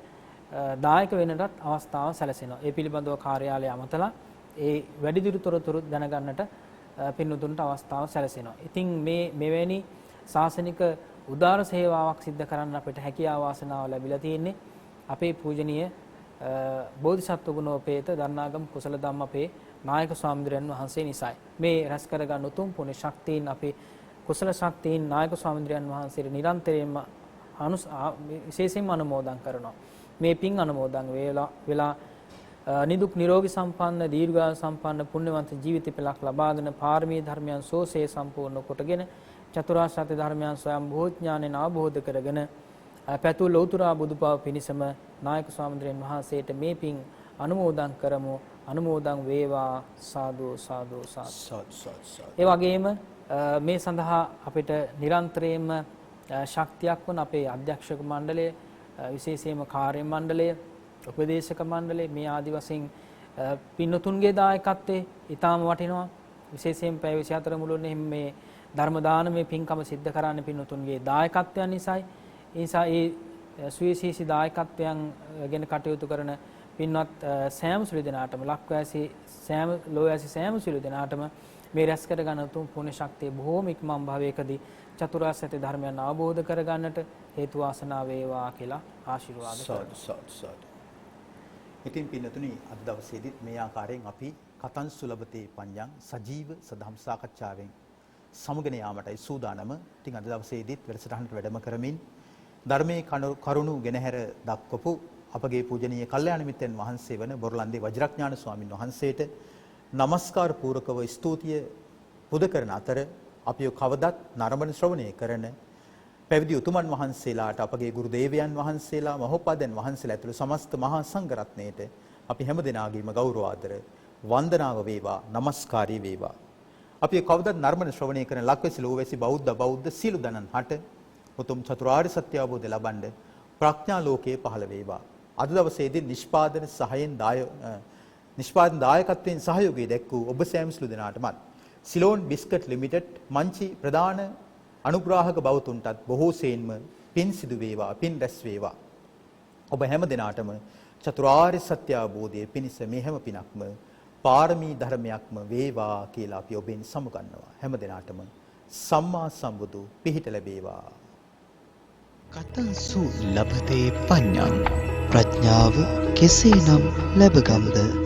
දායක වෙන්නටත් අවස්ථාව සැලසෙනවා. ඒ පිළිබඳව කාර්යාලය අමතලා ඒ වැඩිදුර තොරතුරු දැනගන්නට පින්තුන්ට අවස්ථාව සැලසෙනවා. ඉතින් මේ මෙවැනි ශාසනික උදාර සේවාවක් සිද්ධ කරන්න අපිට හැකියාව වාසනාව ලැබිලා තියෙන්නේ අපේ පූජනීය බෝධිසත්ව ගුණෝපේත දන්නාගම කුසල ධම්ම අපේ නායක ස්වාමීන් වහන්සේ නිසායි. මේ රැස් කරගන්න උතුම් පුණ්‍ය ශක්තියින් අපේ කුසල ශක්තියින් නායක ස්වාමීන් වහන්සේට නිරන්තරයෙන්ම විශේෂයෙන්ම අනුමෝදන් කරනවා. මේ පින් අනුමෝදන් වෙලා නිදුක් නිරෝගී සම්පන්න දීර්ඝායු සම්පන්න පුණ්‍යවන්ත ජීවිත පෙළක් ලබාගෙන පාරමී ධර්මයන් සෝසේ සම්පූර්ණ කොටගෙන චතුරාර්ය සත්‍ය ධර්මයන් ස්වයං භෝඥානෙන් අවබෝධ කරගෙන පැතුල් ලෞතුරා බුදුපව පිණිසම නායක ස්වාමීන් වහන්සේට මේ පින් අනුමෝදන් කරමු. අනුමෝදන් වේවා සාදු සාදු සාදු. ඒ වගේම මේ සඳහා අපිට නිරන්තරයෙන්ම ශක්තියක් වන අපේ අධ්‍යක්ෂක මණ්ඩලය, විශේෂයෙන්ම කාර්ය මණ්ඩලය, උපදේශක මණ්ඩලය මේ ආදි වශයෙන් පින්නතුන්ගේ දායකත්වයේ ඊටාම වටිනවා. විශේෂයෙන් පැය 24 මුළුල්ලේ මේ ධර්ම දානමය පින්කම සිද්ධ කරන්න පින්නතුන්ගේ දායකත්වයන් නිසායි. ඒ නිසා ඒ සුවිශේෂී දායකත්වයන් ගැන කටයුතු කරන පින්වත් සෑම සුළු දෙනාටම ලක්වැසි සෑම ලෝයැසි සෑම සුළු දෙනාටම මේ රැස් කර ගන්න උතුම් පුණ්‍ය ශක්තිය බොහෝම ඉක්මන් භවයකදී චතුරාර්ය සත්‍ය ධර්මයන් අවබෝධ කරගන්නට හේතු වාසනා වේවා කියලා ආශිර්වාද කරනවා. ඉතින් පින්නතුනි අද දවසේදීත් මේ ආකාරයෙන් අපි කතං සුලභතේ පඤ්ඤං සජීව සදහම් සාකච්ඡාවෙන් සමුගෙන යාමටයි සූදානම. ඉතින් අද දවසේදීත් වැඩසටහනට වැඩම කරමින් ධර්මයේ කරුණු ගෙනහැර දක්වපු අපගේ පූජනීය කල්යාණ මිත්‍රයන් වහන්සේ වන බොරලන්දේ වජිරඥාන ස්වාමින් වහන්සේට নমස්කාර පූරකව ස්තුතිය පුද කරන අතර අපිව කවදත් නරඹන ශ්‍රවණය කරන පැවිදි උතුමන් වහන්සේලාට අපගේ ගුරු දේවයන් වහන්සේලා මහෝපාදයන් වහන්සේලා ඇතුළු සමස්ත මහා සංඝ රත්නයට අපි හැම දෙනාගේම ගෞරව ආදර වන්දනාව වේවා নমස්කාරී වේවා. අපි කවදත් නරඹන ශ්‍රවණය කරන ලක්වැසි ලෝවැසි බෞද්ධ සියලු දනන් හට උතුම් චතුරාර්ය සත්‍ය අවබෝධය ලබන්න ප්‍රඥා ලෝකයේ පහළ වේවා. අද දවසේදී නිෂ්පාදන දායකත්වයෙන් සහයෝගය දැක්වූ ඔබ සෑම සිළු දෙනාටමත් සිලෝන් බිස්කට් ලිමිටඩ් මංචි ප්‍රධාන අනුග්‍රාහක බවතුන්ටත් බොහෝ සෙයින්ම පින් සිදු වේවා, පින් රැස් වේවා. ඔබ හැම දිනාටම චතුරාර්ය සත්‍ය අවබෝධයේ පිණිස මේ හැම පිනක්ම පාරමී ධර්මයක්ම වේවා කියලා අපි ඔබෙන් සමුගන්නවා. හැම දිනාටම සම්මා සම්බුදු පිහිට ලැබේවා. කතංසු ලබතේ පඤ්ඤං ප්‍රඥාව කෙසේනම් ලැබගම්ද